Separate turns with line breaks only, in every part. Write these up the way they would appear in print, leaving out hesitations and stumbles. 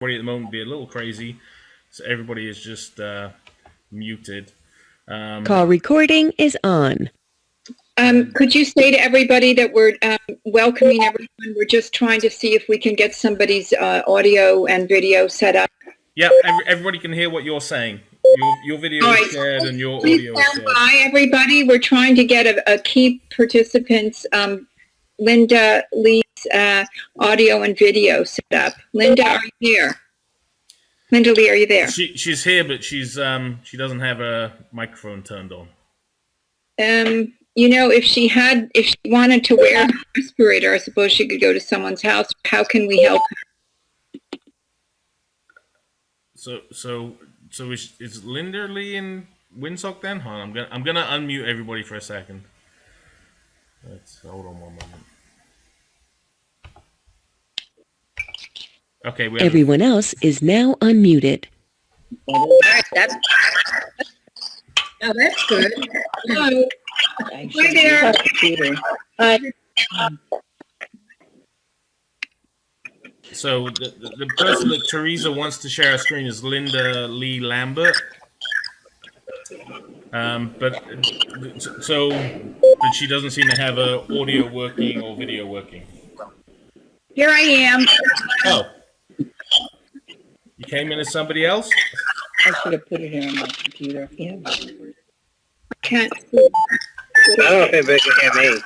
at the moment be a little crazy, so everybody is just muted.
Call recording is on.
Could you say to everybody that we're welcoming everyone? We're just trying to see if we can get somebody's audio and video set up.
Yeah, everybody can hear what you're saying. Your video is shared and your
Please
audio is shared.
Hi, everybody. We're trying to get a key participants, Linda Lee's audio and video set up. Linda, are you there? Linda Lee, are you there?
She's here, but she doesn't have a microphone turned on.
If she wanted to wear a respirator, I suppose she could go to someone's house. How can we help her?
So is Linda Lee in Windsock then? Hold on, I'm gonna unmute everybody for a second. Hold on one moment. Okay,
everyone else is now unmuted.
That's good. Hello. Hi there.
So the person that Teresa wants to share a screen is Linda Lee Lambert. But she doesn't seem to have audio working or video working.
Here I am.
Oh. You came in as somebody else?
I should have put it here on my computer. Yeah.
I can't see.
I don't know if anybody can hear me.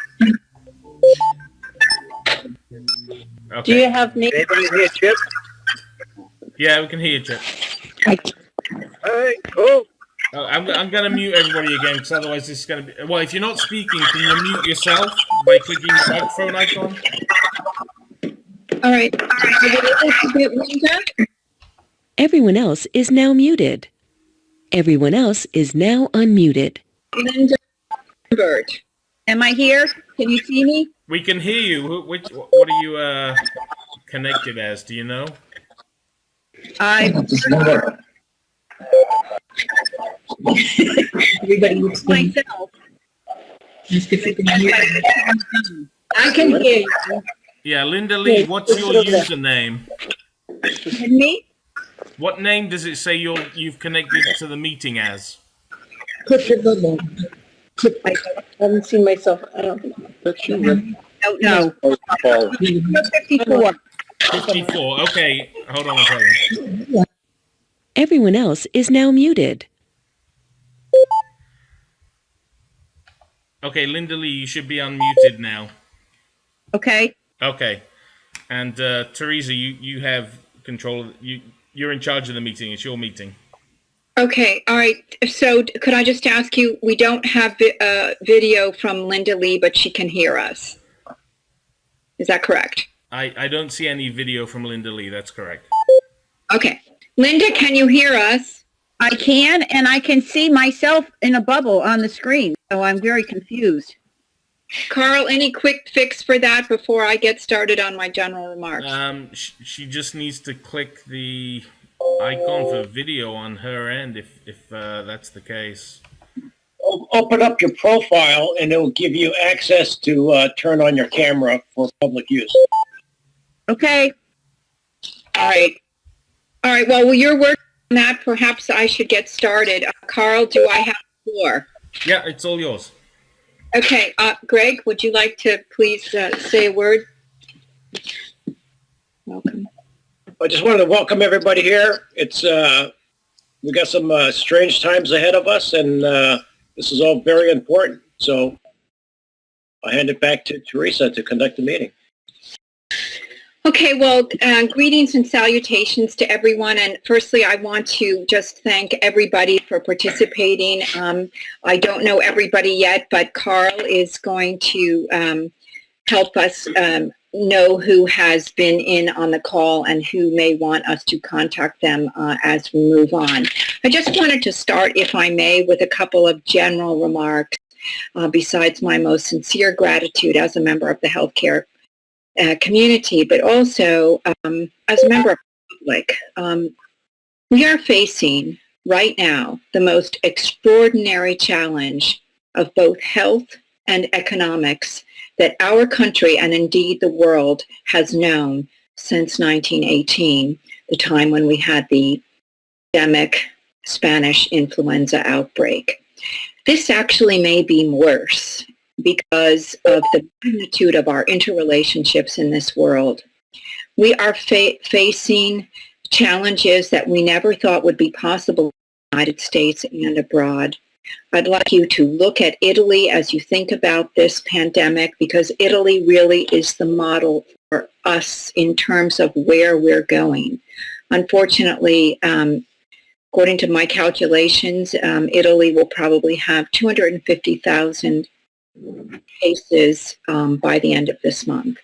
Okay.
Do you have me?
Anybody hear Chip?
Yeah, we can hear you, Chip.
All right, cool.
I'm going to mute everybody again, because otherwise this is going to be... Well, if you're not speaking, can you mute yourself by clicking the microphone icon?
All right.
Everyone else is now muted. Everyone else is now unmuted.
Linda Bird. Am I here? Can you see me?
We can hear you. What are you connected as? Do you know?
Everybody looks
myself.
I can hear you.
Yeah, Linda Lee, what's your username?
Me?
What name does it say you've connected to the meeting as?
Put your bubble. I haven't seen myself. I don't think.
That's you, Rick.
No. 54.
54. Okay, hold on a second.
Everyone else is now muted.
Okay, Linda Lee, you should be unmuted now.
Okay.
Okay. And Teresa, you have control. You're in charge of the meeting. It's your meeting.
Okay. All right. So could I just ask you, we don't have video from Linda Lee, but she can hear us. Is that correct?
I don't see any video from Linda Lee. That's correct.
Okay. Linda, can you hear us?
I can, and I can see myself in a bubble on the screen, so I'm very confused.
Carl, any quick fix for that before I get started on my general remarks?
She just needs to click the icon for video on her end, if that's the case.
Open up your profile, and it will give you access to turn on your camera for public use.
Okay.
All right. All right. Well, you're working on that. Perhaps I should get started. Carl, do I have the floor?
Yeah, it's all yours.
Okay. Greg, would you like to please say a word? Welcome.
I just wanted to welcome everybody here. It's we got some strange times ahead of us, and this is all very important. So I hand it back to Teresa to conduct the meeting.
Okay, well, greetings and salutations to everyone. And firstly, I want to just thank everybody for participating. I don't know everybody yet, but Carl is going to help us know who has been in on the call and who may want us to contact them as we move on. I just wanted to start, if I may, with a couple of general remarks besides my most sincere gratitude as a member of the healthcare community, but also as a member of the public. We are facing right now the most extraordinary challenge of both health and economics that our country and indeed the world has known since 1918, the time when we had the endemic Spanish influenza outbreak. This actually may be worse because of the magnitude of our interrelationships in this world. We are facing challenges that we never thought would be possible in the United States and abroad. I'd like you to look at Italy as you think about this pandemic, because Italy really is the model for us in terms of where we're going. Unfortunately, according to my calculations, Italy will probably have 250,000 cases by the end of this month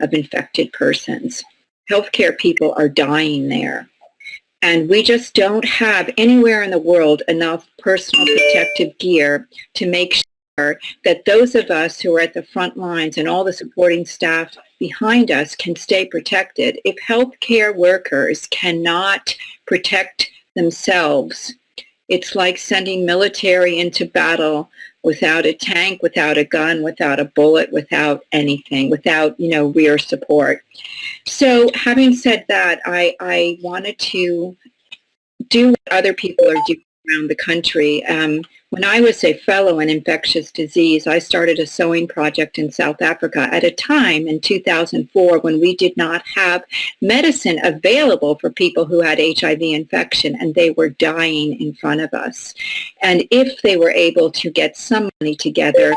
of infected persons. Healthcare people are dying there. And we just don't have anywhere in the world enough personal protective gear to make sure that those of us who are at the front lines and all the supporting staff behind us can stay protected. If healthcare workers cannot protect themselves, it's like sending military into battle without a tank, without a gun, without a bullet, without anything, without, rear support. So having said that, I wanted to do what other people are doing around the country. When I was a fellow in infectious disease, I started a sewing project in South Africa at a time in 2004 when we did not have medicine available for people who had HIV infection, and they were dying in front of us. And if they were able to get some money together to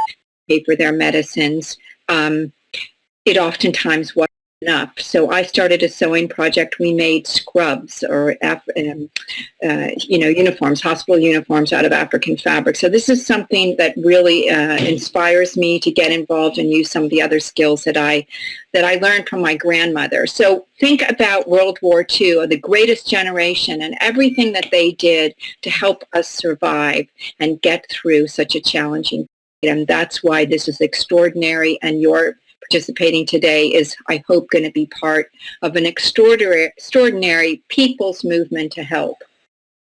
pay for their medicines, it oftentimes wasn't enough. So I started a sewing project. We made scrubs or uniforms, hospital uniforms out of African fabric. So this is something that really inspires me to get involved and use some of the other skills that I learned from my grandmother. So think about World War II, the greatest generation, and everything that they did to help us survive and get through such a challenging period. And that's why this is extraordinary, and your participating today is, I hope, going to be part of an extraordinary people's movement to help.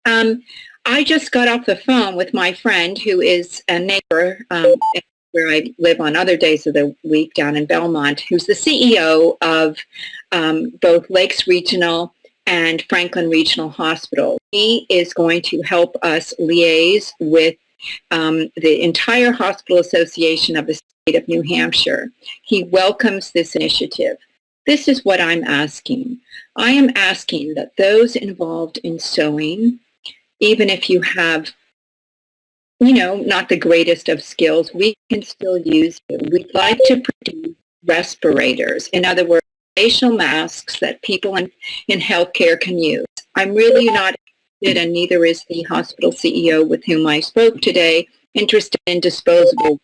I just got off the phone with my friend who is a neighbor where I live on other days of the week down in Belmont, who's the CEO of both Lakes Regional and Franklin Regional Hospital. He is going to help us liaise with the entire hospital association of the state of New Hampshire. He welcomes this initiative. This is what I'm asking. I am asking that those involved in sewing, even if you have, not the greatest of skills, we can still use it. We'd like to produce respirators. In other words, facial masks that people in healthcare can use. I'm really not interested, and neither is the hospital CEO with whom I spoke today, interested in disposable.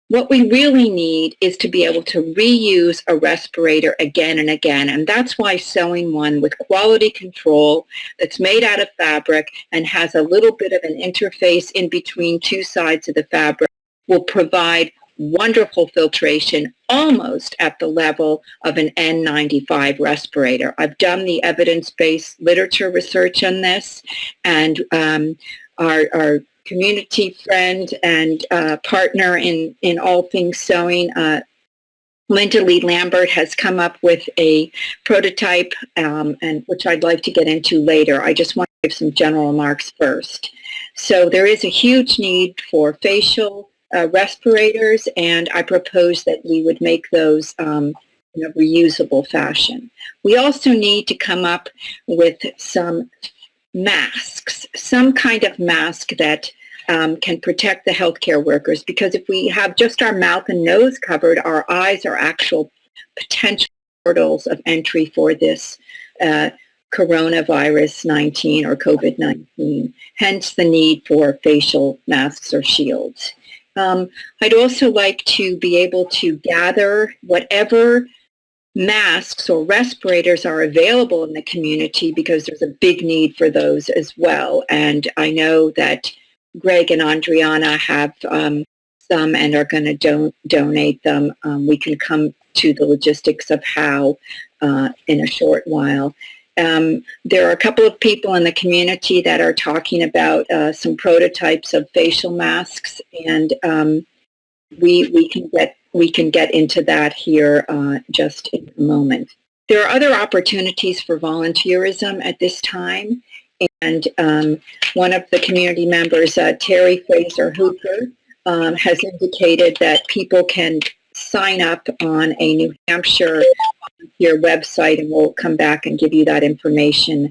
What we really need is to be able to reuse a respirator again and again, and that's why sewing one with quality control that's made out of fabric and has a little bit of an interface in between two sides of the fabric will provide wonderful filtration almost at the level of an N95 respirator. I've done the evidence-based literature research on this, and our community friend and partner in all things sewing, Linda Lee Lambert, has come up with a prototype, and which I'd like to get into later. I just want to give some general remarks first. So there is a huge need for facial respirators, and I propose that we would make those in a reusable fashion. We also need to come up with some masks, some kind of mask that can protect the healthcare workers, because if we have just our mouth and nose covered, our eyes are actual potential portals of entry for this coronavirus 19 or COVID-19, hence the need for facial masks or shields. I'd also like to be able to gather whatever masks or respirators are available in the community, because there's a big need for those as well. And I know that Greg and Andriana have some and are going to donate them. We can come to the logistics of how in a short while. There are a couple of people in the community that are talking about some prototypes of facial masks, and we can get into that here just in a moment. there are other opportunities for volunteerism at this time. And one of the community members, Terry Fraser Hooper, has indicated that people can sign up on a New Hampshire volunteer website, and we'll come back and give you that information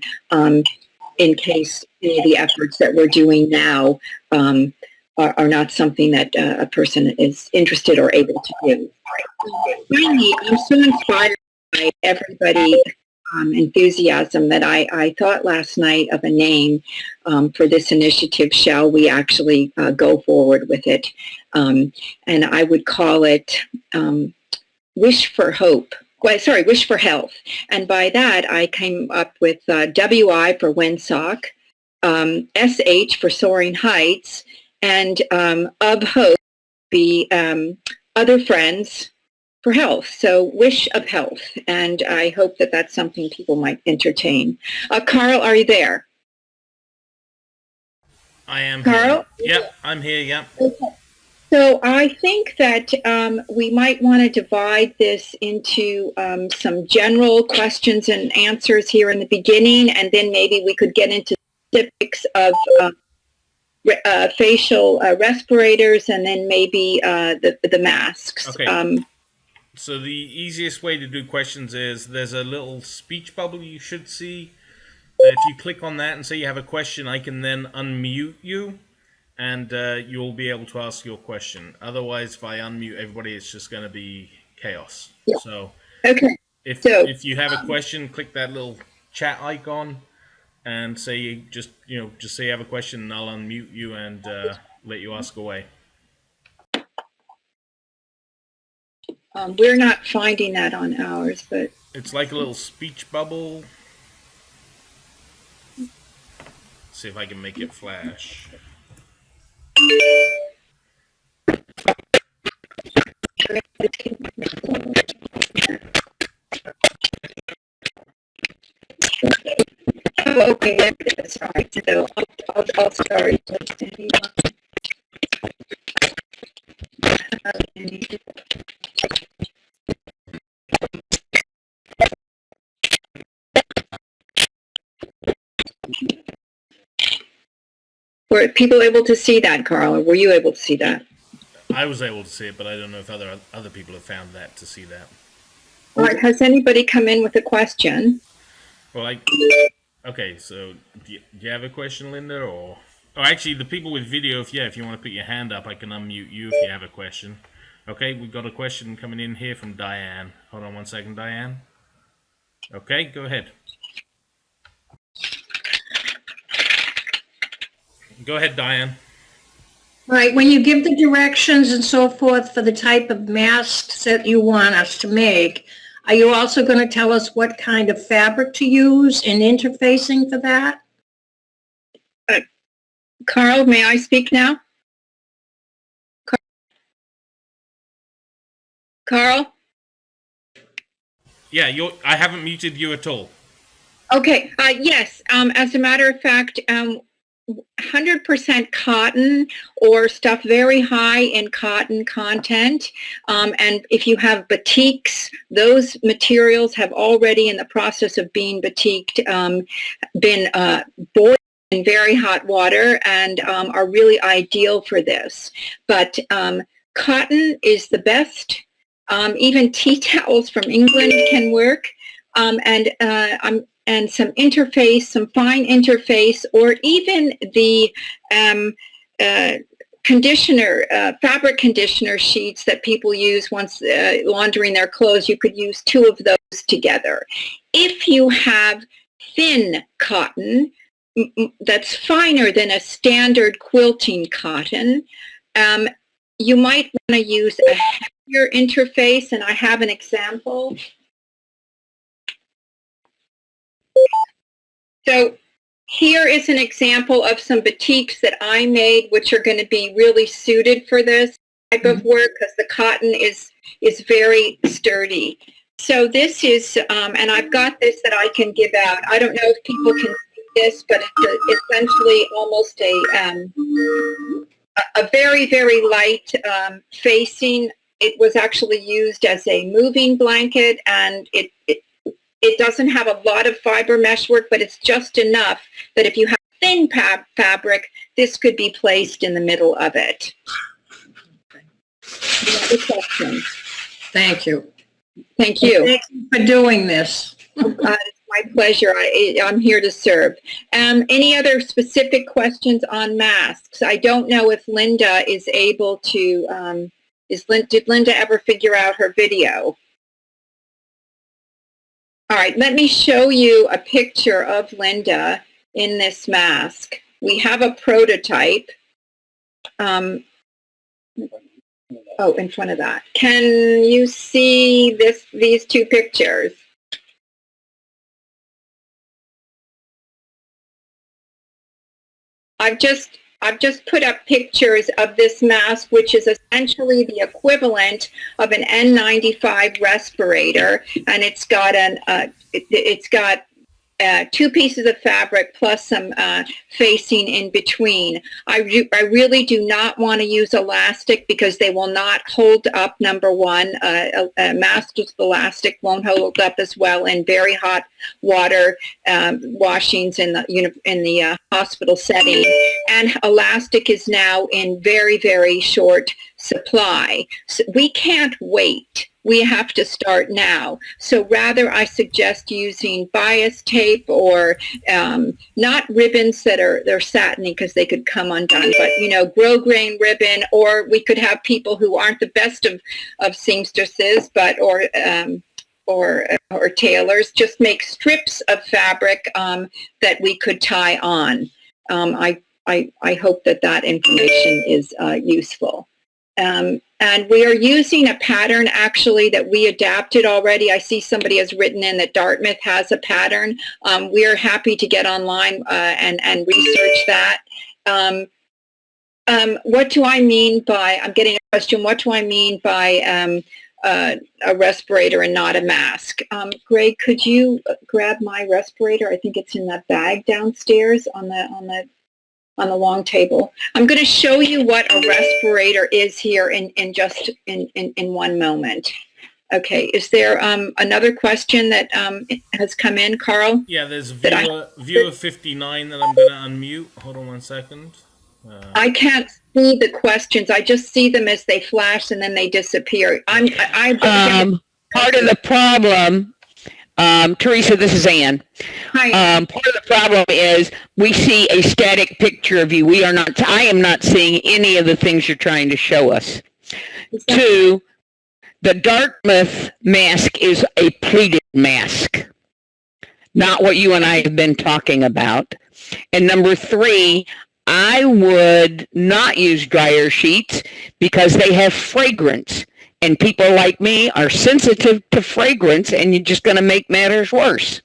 in case the efforts that we're doing now are not something that a person is interested or able to do. Finally, I'm so inspired by everybody's enthusiasm that I thought last night of a name for this initiative. Shall we actually go forward with it? And I would call it Wish for Hope. Well, sorry, Wish for Health. And by that, I came up with WI for Windsock, SH for Soaring Heights, and of Hope, be Other Friends for Health. So Wish of Health. And I hope that that's something people might entertain. Carl, are you there?
I am
Carl?
here. Yep, I'm here, yep.
Okay. So I think that we might want to divide this into some general questions and answers here in the beginning, and then maybe we could get into specifics of facial respirators, and then maybe the masks.
Okay. So the easiest way to do questions is there's a little speech bubble you should see. If you click on that and say you have a question, I can then unmute you, and you'll be able to ask your question. Otherwise, if I unmute everybody, it's just going to be chaos.
Yeah.
So
Okay.
if you have a question, click that little chat icon and say just say you have a question, and I'll unmute you and let you ask away.
We're not finding that on ours, but
It's like a little speech bubble. See if I can make it flash.
oh, okay, that's right. So I'll start. Were people able to see that, Carl, or were you able to see that?
I was able to see it, but I don't know if other people have found that to see that.
All right, has anybody come in with a question?
Well, okay, so do you have a question, Linda, or actually the people with video, if you want to put your hand up, I can unmute you if you have a question. Okay, we've got a question coming in here from Diane. Hold on one second, Diane. Okay, go ahead. Go ahead, Diane.
Right, when you give the directions and so forth for the type of masks that you want us to make, are you also going to tell us what kind of fabric to use and interfacing for that?
Carl, may I speak now? Carl?
Yeah, I haven't muted you at all.
Okay, yes, as a matter of fact, 100% cotton or stuff very high in cotton content. And if you have batiks, those materials have already, in the process of being batiked, been boiled in very hot water and are really ideal for this. But cotton is the best. Even tea towels from England can work. And some interface, some fine interface, or even the conditioner, fabric conditioner sheets that people use once laundering their clothes. You could use 2 of those together. If you have thin cotton that's finer than a standard quilting cotton, you might want to use a heavier interface, and I have an example. So here is an example of some batiks that I made, which are going to be really suited for this type of work because the cotton is very sturdy. So this is, and I've got this that I can give out. I don't know if people can see this, but it's essentially almost a very, very light facing. It was actually used as a moving blanket, and it doesn't have a lot of fiber meshwork, but it's just enough that if you have thin fabric, this could be placed in the middle of it. Any other questions?
Thank you.
Thank you.
Thank you for doing this.
It's my pleasure. I'm here to serve. Any other specific questions on masks? I don't know if Linda is able to, did Linda ever figure out her video? All right, let me show you a picture of Linda in this mask. We have a prototype. Oh, in front of that. Can you see these two pictures? I've just put up pictures of this mask, which is essentially the equivalent of an N95 respirator, and it's got two pieces of fabric plus some facing in between. I really do not want to use elastic because they will not hold up, number one. A mask with elastic won't hold up as well in very hot water washings in the hospital setting. And elastic is now in very, very short supply. So we can't wait. We have to start now. So rather, I suggest using bias tape or not ribbons they're satiny because they could come undone, but grosgrain ribbon, or we could have people who aren't the best of seamstresses, but or tailors, just make strips of fabric that we could tie on. I hope that information is useful. And we are using a pattern actually that we adapted already. I see somebody has written in that Dartmouth has a pattern. We are happy to get online and research that. What do I mean by, I'm getting a question, what do I mean by a respirator and not a mask? Greg, could you grab my respirator? I think it's in that bag downstairs on the long table. I'm going to show you what a respirator is here in just one moment. Okay, is there another question that has come in, Carl?
Yeah, there's viewer 59 that I'm going to unmute. Hold on one second.
I can't see the questions. I just see them as they flash and then they disappear.
Part of the problem, Teresa, this is Ann.
Hi.
Part of the problem is we see a static picture of you. I am not seeing any of the things you're trying to show us. Two, the Dartmouth mask is a pleated mask, not what you and I have been talking about. And number three, I would not use dryer sheets because they have fragrance. And people like me are sensitive to fragrance, and you're just going to make matters worse.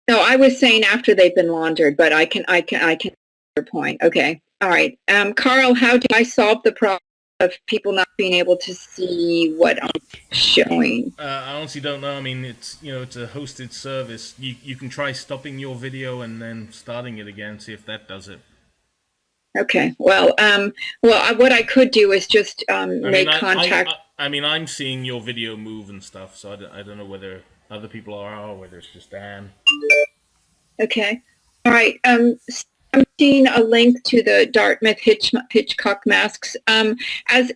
No, I was saying after they've been laundered, but I can your point. Okay. All right. Carl, how do I solve the problem of people not being able to see what I'm showing?
I honestly don't know. I mean, it's a hosted service. You can try stopping your video and then starting it again, see if that does it.
Okay. Well, what I could do is just make contact.
I'm seeing your video move and stuff, so I don't know whether other people are or whether it's just Anne.
Okay. All right. I'm seeing a link to the Dartmouth Hitchcock masks. As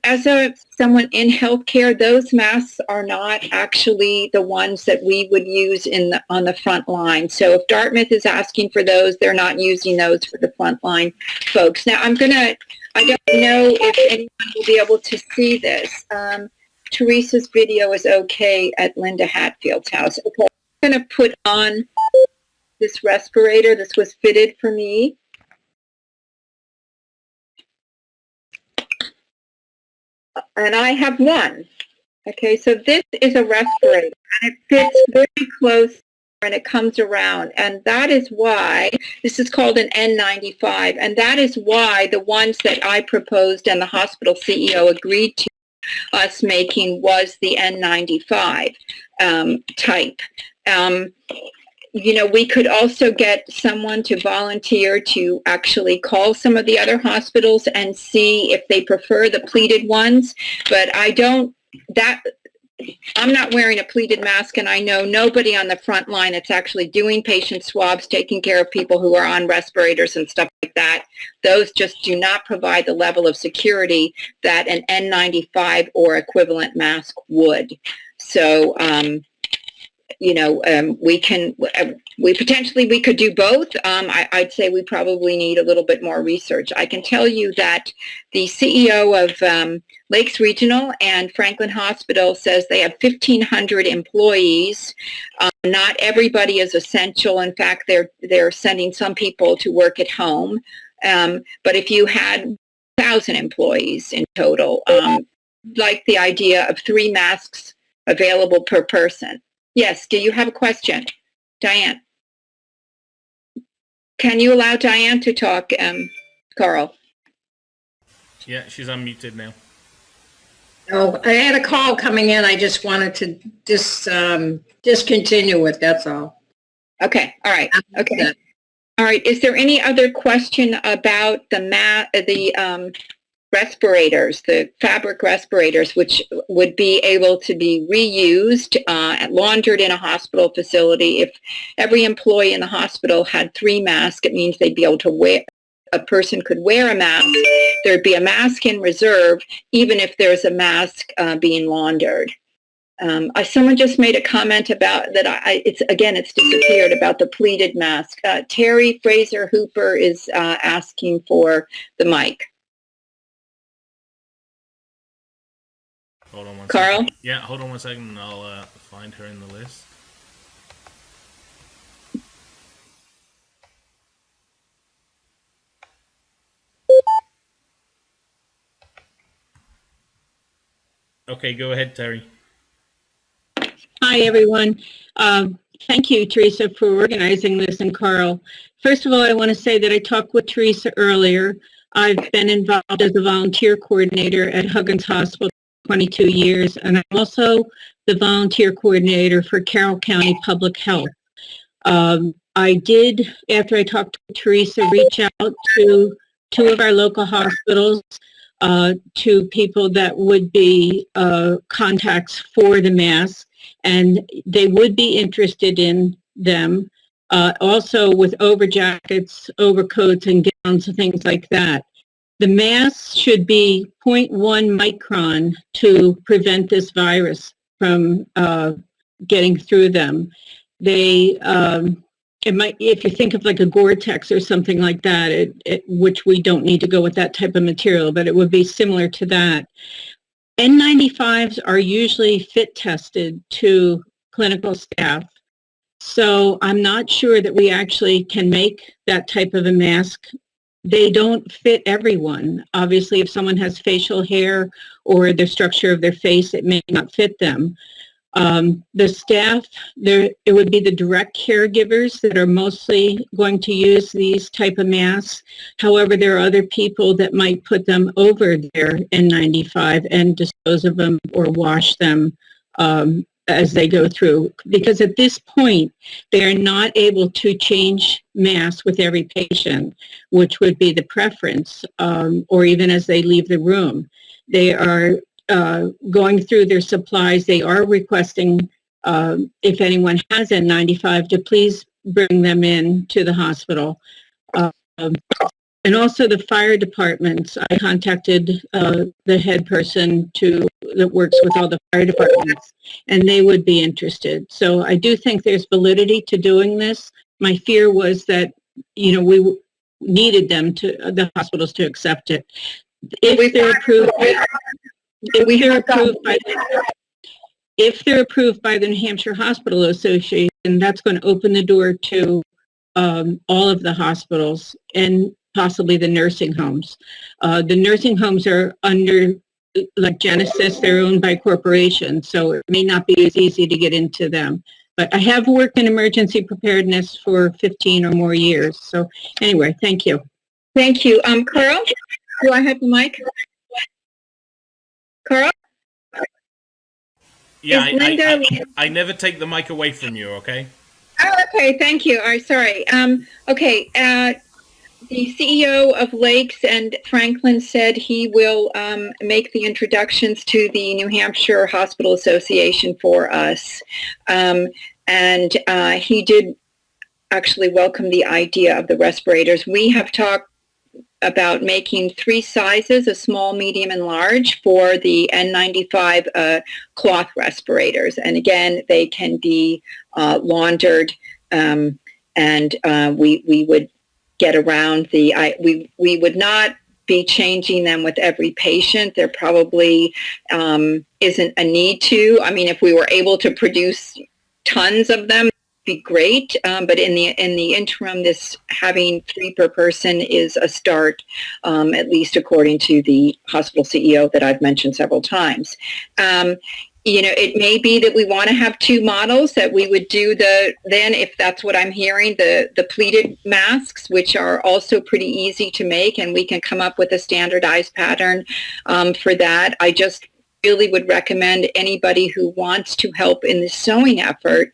someone in healthcare, those masks are not actually the ones that we would use on the front line. So if Dartmouth is asking for those, they're not using those for the front line folks. Now I don't know if anyone will be able to see this. Teresa's video is okay at Linda Hatfield's house. Okay, I'm going to put on this respirator. This was fitted for me. And I have one. Okay, so this is a respirator, and it fits very close and it comes around, and that is why this is called an N95, and that is why the ones that I proposed and the hospital CEO agreed to us making was the N95 type. We could also get someone to volunteer to actually call some of the other hospitals and see if they prefer the pleated ones, but I'm not wearing a pleated mask, and I know nobody on the front line that's actually doing patient swabs, taking care of people who are on respirators and stuff like that. Those just do not provide the level of security that an N95 or equivalent mask would. So, we could do both. I'd say we probably need a little bit more research. I can tell you that the CEO of Lakes Regional and Franklin Hospital says they have 1,500 employees. Not everybody is essential. In fact, they're sending some people to work at home. But if you had 1,000 employees in total, like the idea of 3 masks available per person. Yes, do you have a question? Diane? Can you allow Diane to talk, Carl?
Yeah, she's unmuted now.
Oh, I had a call coming in. I just wanted to discontinue it, that's all.
Okay, all right, okay. All right, is there any other question about the respirators, the fabric respirators, which would be able to be reused, laundered in a hospital facility? If every employee in the hospital had 3 masks, it means they'd be able to wear, a person could wear a mask. There'd be a mask in reserve, even if there's a mask being laundered. Someone just made a comment about that. It's disappeared, about the pleated mask. Terry Fraser Hooper is asking for the mic.
Hold on one
Carl?
second. Yeah, hold on one second and I'll find her in the list. Okay, go ahead, Terry.
Hi, everyone. Thank you, Teresa, for organizing this, and Carl. First of all, I want to say that I talked with Teresa earlier. I've been involved as a volunteer coordinator at Huggins Hospital 22 years, and I'm also the volunteer coordinator for Carroll County Public Health. I did, after I talked to Teresa, reach out to 2 of our local hospitals, to people that would be contacts for the masks, and they would be interested in them. Also with overjackets, overcoats, and gowns and things like that. The masks should be 0.1 micron to prevent this virus from getting through them. They, it might, if you think of like a Gore-Tex or something like that, which we don't need to go with that type of material, but it would be similar to that. N95s are usually fit tested to clinical staff. So I'm not sure that we actually can make that type of a mask. They don't fit everyone. Obviously, if someone has facial hair or the structure of their face, it may not fit them. The staff, it would be the direct caregivers that are mostly going to use these type of masks. However, there are other people that might put them over their N95 and dispose of them or wash them as they go through. Because at this point, they are not able to change masks with every patient, which would be the preference, or even as they leave the room. They are going through their supplies. They are requesting, if anyone has N95, to please bring them in to the hospital. And also the fire departments. I contacted the head person that works with all the fire departments, and they would be interested. So I do think there's validity to doing this. My fear was that, we needed the hospitals to accept it. If they're approved, if they're approved by the New Hampshire Hospital Association, that's going to open the door to all of the hospitals and possibly the nursing homes. The nursing homes are under, like Genesis, they're owned by corporations, so it may not be as easy to get into them. But I have worked in emergency preparedness for 15 or more years. So anyway, thank you.
Thank you. Carl, do I have the mic? Carl?
Yeah, I never take the mic away from you, okay?
Oh, okay, thank you. All right, sorry. Okay, The CEO of Lakes and Franklin said he will make the introductions to the New Hampshire Hospital Association for us. And he did actually welcome the idea of the respirators. We have talked about making 3 sizes, a small, medium, and large, for the N95 cloth respirators. And again, they can be laundered, and we would get around we would not be changing them with every patient. There probably isn't a need to. I mean, if we were able to produce tons of them, be great, but in the interim, this having 3 per person is a start, at least according to the hospital CEO that I've mentioned several times. It may be that we want to have 2 models, that we would do then, if that's what I'm hearing, the pleated masks, which are also pretty easy to make, and we can come up with a standardized pattern for that. I just really would recommend anybody who wants to help in the sewing effort,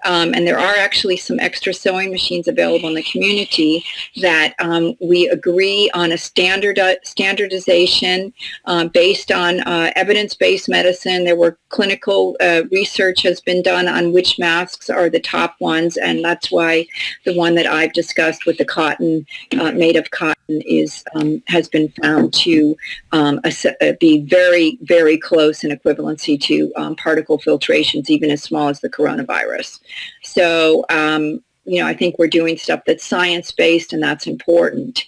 and there are actually some extra sewing machines available in the community, that we agree on a standardization based on evidence-based medicine. There were clinical research has been done on which masks are the top ones, and that's why the one that I've discussed with the cotton, made of cotton, has been found to be very, very close in equivalency to particle filtrations, even as small as the coronavirus. So, I think we're doing stuff that's science-based, and that's important.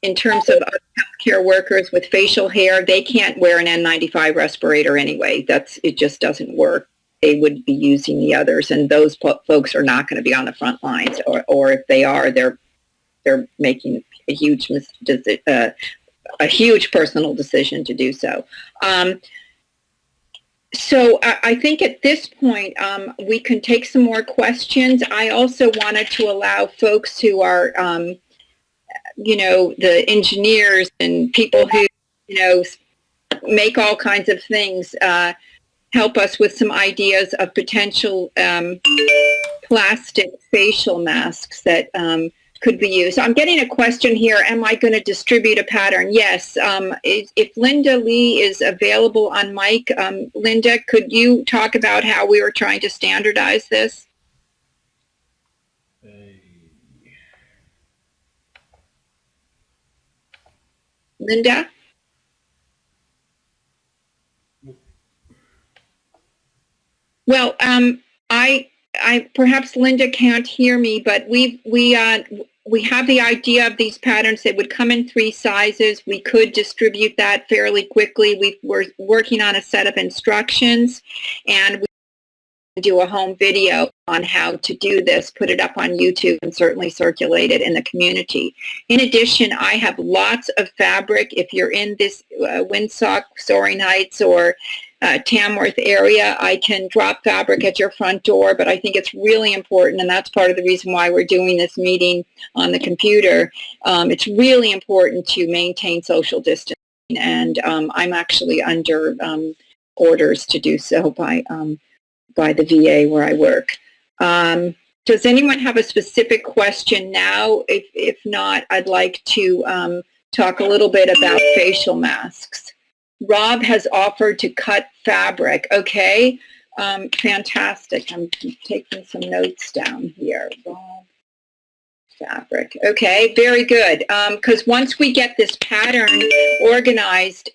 In terms of healthcare workers with facial hair, they can't wear an N95 respirator anyway. It just doesn't work. They would be using the others, and those folks are not going to be on the front lines, or if they are, they're making a huge personal decision to do so. So I think at this point, we can take some more questions. I also wanted to allow folks who are, the engineers and people who, make all kinds of things, help us with some ideas of potential plastic facial masks that could be used. I'm getting a question here. Am I going to distribute a pattern? Yes. If Linda Lee is available on mic, Linda, could you talk about how we were trying to standardize this? Linda? Well, I perhaps Linda can't hear me, but we have the idea of these patterns. They would come in 3 sizes. We could distribute that fairly quickly. We're working on a set of instructions, and we can do a home video on how to do this, put it up on YouTube, and certainly circulate it in the community. In addition, I have lots of fabric. If you're in this Windsock, Soaring Heights, or Tamworth area, I can drop fabric at your front door, but I think it's really important, and that's part of the reason why we're doing this meeting on the computer. It's really important to maintain social distancing, and I'm actually under orders to do so by the VA where I work. Does anyone have a specific question now? If not, I'd like to talk a little bit about facial masks. Rob has offered to cut fabric. Okay, fantastic. I'm taking some notes down here. Rob, fabric. Okay, very good. Because once we get this pattern organized,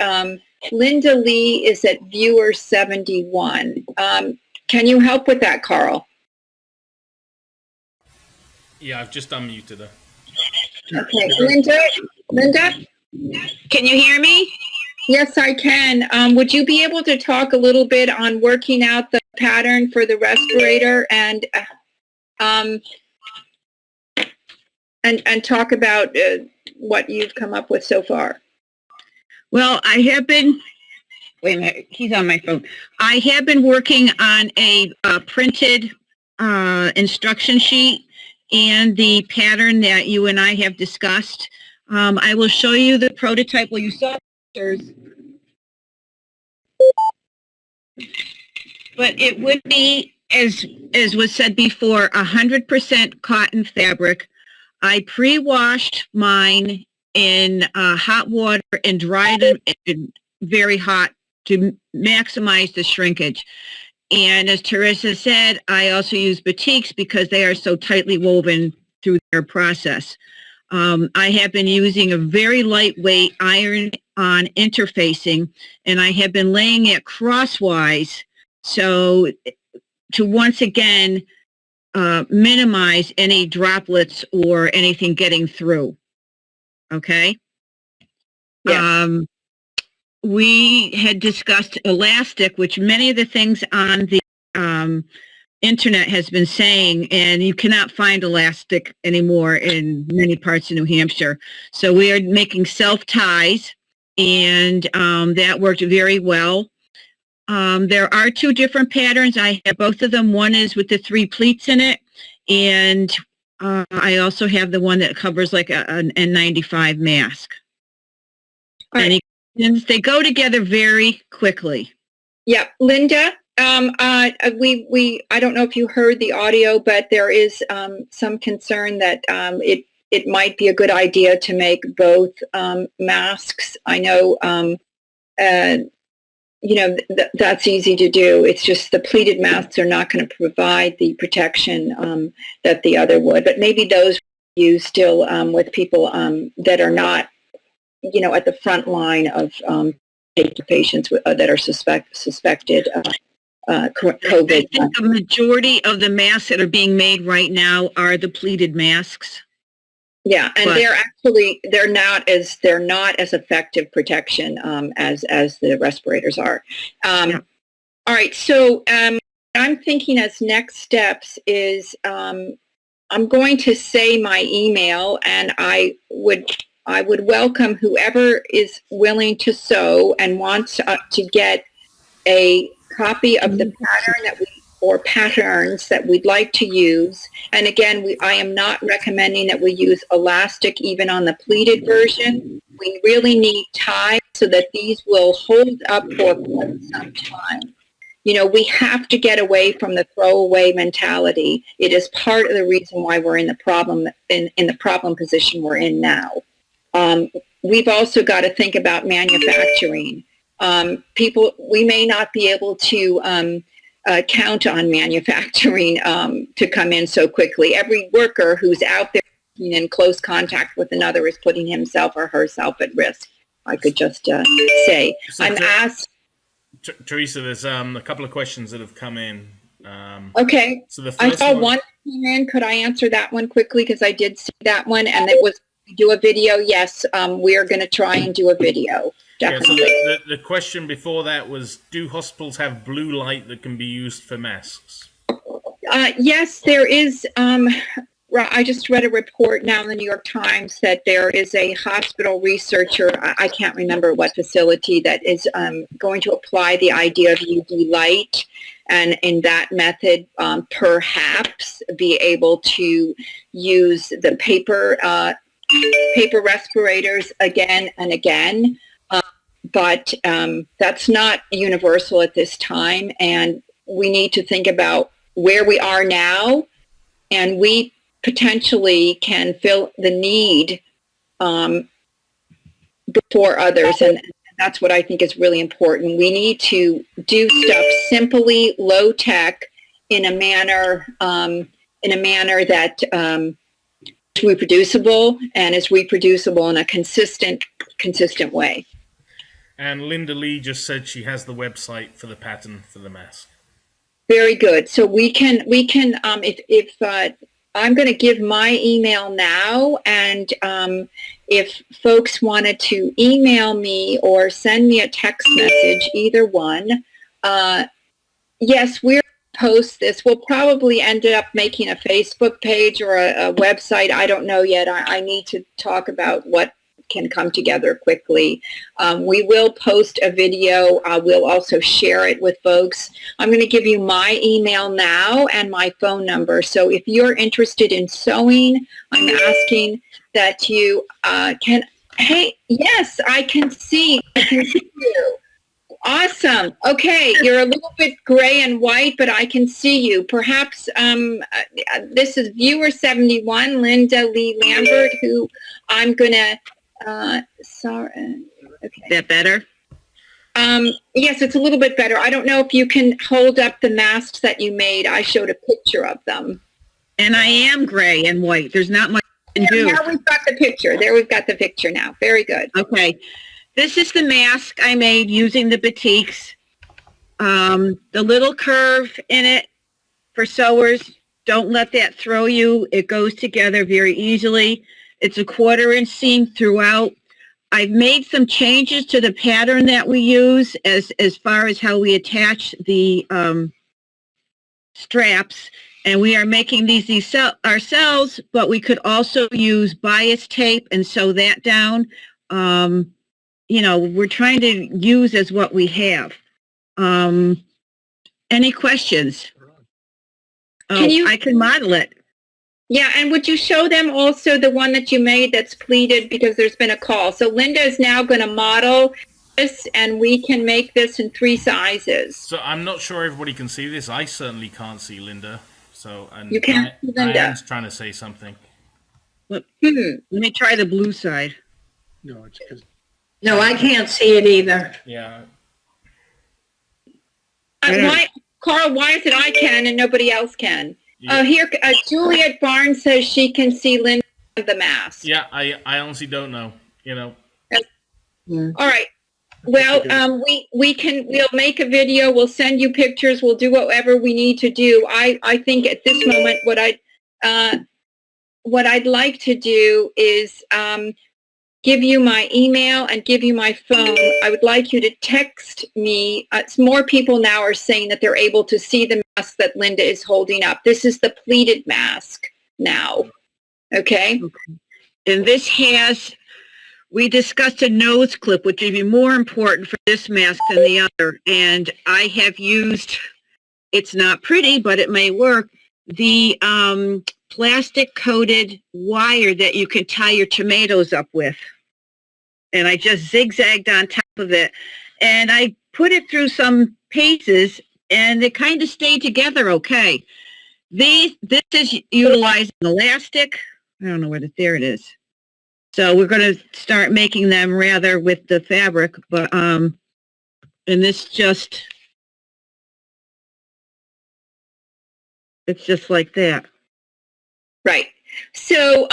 Linda Lee is at viewer 71. Can you help with that, Carl?
Yeah, I've just unmuted her.
Okay, Linda?
Can you hear me?
Yes, I can. Would you be able to talk a little bit on working out the pattern for the respirator and talk about what you've come up with so far?
Well, I have been, wait a minute, he's on my phone. I have been working on a printed instruction sheet and the pattern that you and I have discussed. I will show you the prototype. Well, you saw pictures. But it would be as was said before, 100% cotton fabric. I pre-washed mine in hot water and dried them in very hot to maximize the shrinkage. And as Teresa said, I also use batiks because they are so tightly woven through their process. I have been using a very lightweight iron-on interfacing, and I have been laying it crosswise so to once again minimize any droplets or anything getting through. Okay?
Yeah.
We had discussed elastic, which many of the things on the internet has been saying, and you cannot find elastic anymore in many parts of New Hampshire. So we are making self-ties, and that worked very well. There are two different patterns. I have both of them. One is with the 3 pleats in it, and I also have the one that covers like an N95 mask.
Right.
And they go together very quickly.
Yeah, Linda, I don't know if you heard the audio, but there is some concern that it might be a good idea to make both masks. I know, that's easy to do. It's just the pleated masks are not going to provide the protection that the other would. But maybe those you still with people that are not, at the front line of patients that are suspected COVID.
I think a majority of the masks that are being made right now are the pleated masks.
Yeah, and they're not as effective protection as the respirators are.
Yeah.
All right, so I'm thinking as next steps is I'm going to say my email, and I would welcome whoever is willing to sew and wants to get a copy of the pattern or patterns that we'd like to use. And again, I am not recommending that we use elastic even on the pleated version. We really need ties so that these will hold up for quite some time. We have to get away from the throwaway mentality. It is part of the reason why we're in the problem position we're in now. We've also got to think about manufacturing. We may not be able to count on manufacturing to come in so quickly. Every worker who's out there in close contact with another is putting himself or herself at risk. I could just say.
So
I'm asked.
Teresa, there's a couple of questions that have come in.
Okay.
So the
I
first
saw one came in. Could I answer that one quickly? Because I did see that one, and it was do a video. Yes, we are going to try and do a video. Definitely.
Yeah, so the question before that was, do hospitals have blue light that can be used for masks?
Yes, there is. I just read a report now in the New York Times that there is a hospital researcher, I can't remember what facility, that is going to apply the idea of UV light, and in that method perhaps be able to use the paper respirators again and again. But that's not universal at this time, and we need to think about where we are now, and we potentially can fill the need before others, and that's what I think is really important. We need to do stuff simply, low tech, in a manner that is reproducible and is reproducible in a consistent way.
And Linda Lee just said she has the website for the pattern for the mask.
Very good. So we can if I'm going to give my email now, and if folks wanted to email me or send me a text message, either one, yes, we'll post this. We'll probably end up making a Facebook page or a website. I don't know yet. I need to talk about what can come together quickly. We will post a video. We'll also share it with folks. I'm going to give you my email now and my phone number. So if you're interested in sewing, I'm asking that you can. Hey, yes, I can see you. Awesome. Okay, you're a little bit gray and white, but I can see you. Perhaps this is viewer 71, Linda Lee Lambert, who I'm gonna. Sorry. Okay.
That better?
Yes, it's a little bit better. I don't know if you can hold up the masks that you made. I showed a picture of them.
And I am gray and white. There's not much you can do.
Now we've got the picture. There, we've got the picture now. Very good.
Okay. This is the mask I made using the batiks. The little curve in it for sewers, don't let that throw you. It goes together very easily. It's a 1/4 inch seam throughout. I've made some changes to the pattern that we use as far as how we attach the straps. And we are making these ourselves, but we could also use bias tape and sew that down. You know, we're trying to use as what we have. Any questions? I can model it.
Yeah, and would you show them also the one that you made that's pleated, because there's been a call. So Linda is now going to model this, and we can make this in 3 sizes.
So I'm not sure everybody can see this. I certainly can't see Linda. So and
You can't see Linda.
Diane's trying to say something.
Let me try the blue side.
No, it's because.
No, I can't see it either.
Yeah.
Why, Carl, why is it I can and nobody else can?
Yeah.
Here, Juliet Barnes says she can see Linda with the mask.
Yeah, I honestly don't know. You know.
All right. Well, we'll make a video. We'll send you pictures. We'll do whatever we need to do. I think at this moment, what I'd like to do is give you my email and give you my phone. I would like you to text me. More people now are saying that they're able to see the mask that Linda is holding up. This is the pleated mask now. Okay?
And this has, we discussed a nose clip, which would be more important for this mask than the other. And I have used, it's not pretty, but it may work, the plastic coated wire that you can tie your tomatoes up with. And I just zigzagged on top of it. And I put it through some paces, and it kind of stayed together okay. This is utilizing elastic. I don't know where there it is. So we're going to start making them rather with the fabric, but and this just, it's just like that.
Right. So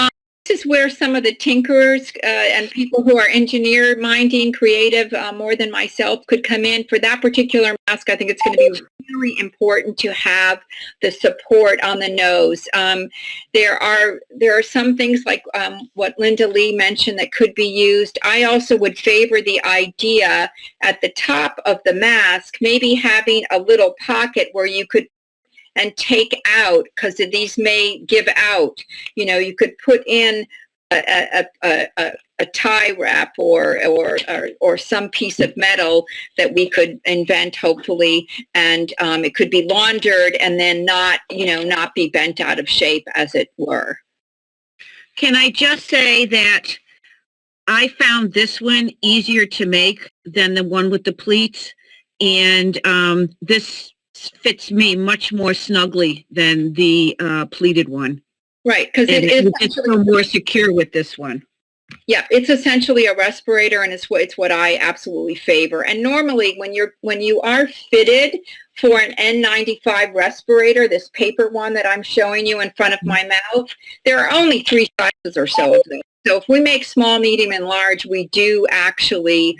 this is where some of the tinkerers and people who are engineer-minding, creative, more than myself, could come in. For that particular mask, I think it's going to be really important to have the support on the nose. There are some things like what Linda Lee mentioned that could be used. I also would favor the idea at the top of the mask, maybe having a little pocket where you could and take out, because these may give out. You know, you could put in a tie wrap or some piece of metal that we could invent, hopefully, and it could be laundered and then not be bent out of shape, as it were.
Can I just say that I found this one easier to make than the one with the pleats, and this fits me much more snugly than the pleated one.
Right, because
it's more secure with this one.
Yeah, it's essentially a respirator, and it's what I absolutely favor. And normally, when you are fitted for an N95 respirator, this paper one that I'm showing you in front of my mouth, there are only 3 sizes or so of them. So if we make small, medium, and large, we do actually,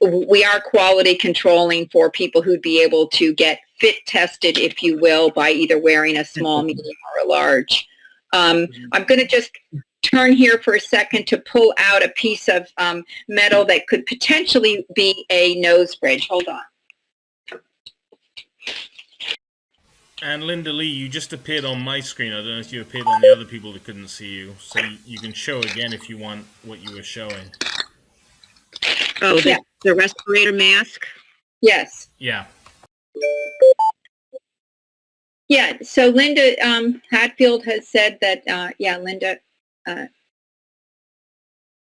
we are quality controlling for people who'd be able to get fit tested, if you will, by either wearing a small, medium, or a large. I'm going to just turn here for a second to pull out a piece of metal that could potentially be a nose bridge. Hold on.
And Linda Lee, you just appeared on my screen. I don't know if you appeared on the other people that couldn't see you. So you can show again if you want what you were showing.
Oh, the respirator mask?
Yes.
Yeah.
Yeah, so Linda Hatfield has said that, Linda.
And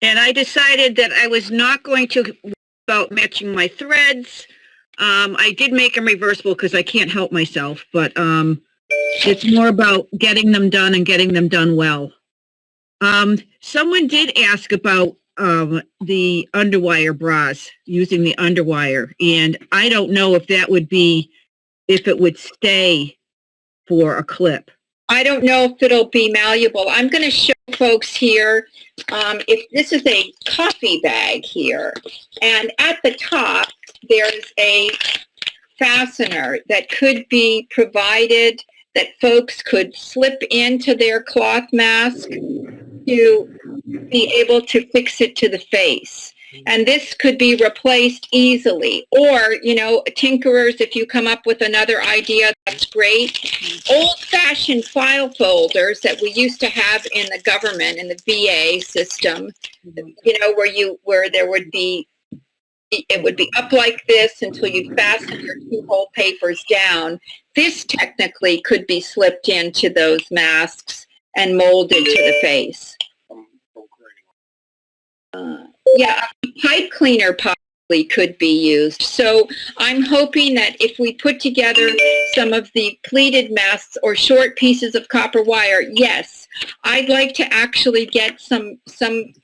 I decided that I was not going to about matching my threads. I did make them reversible because I can't help myself, but it's more about getting them done and getting them done well. Someone did ask about the underwire bras, using the underwire, and I don't know if that would be, if it would stay for a clip.
I don't know if it'll be malleable. I'm going to show folks here, if this is a coffee bag here, and at the top, there's a fastener that could be provided that folks could slip into their cloth mask to be able to fix it to the face. And this could be replaced easily. Or, you know, tinkerers, if you come up with another idea, that's great. Old-fashioned file folders that we used to have in the government, in the VA system, you know, where there would be, it would be up like this until you fasten your two whole papers down. This technically could be slipped into those masks and molded to the face. Yeah, a pipe cleaner possibly could be used. So I'm hoping that if we put together some of the pleated masks or short pieces of copper wire, yes, I'd like to actually get somebody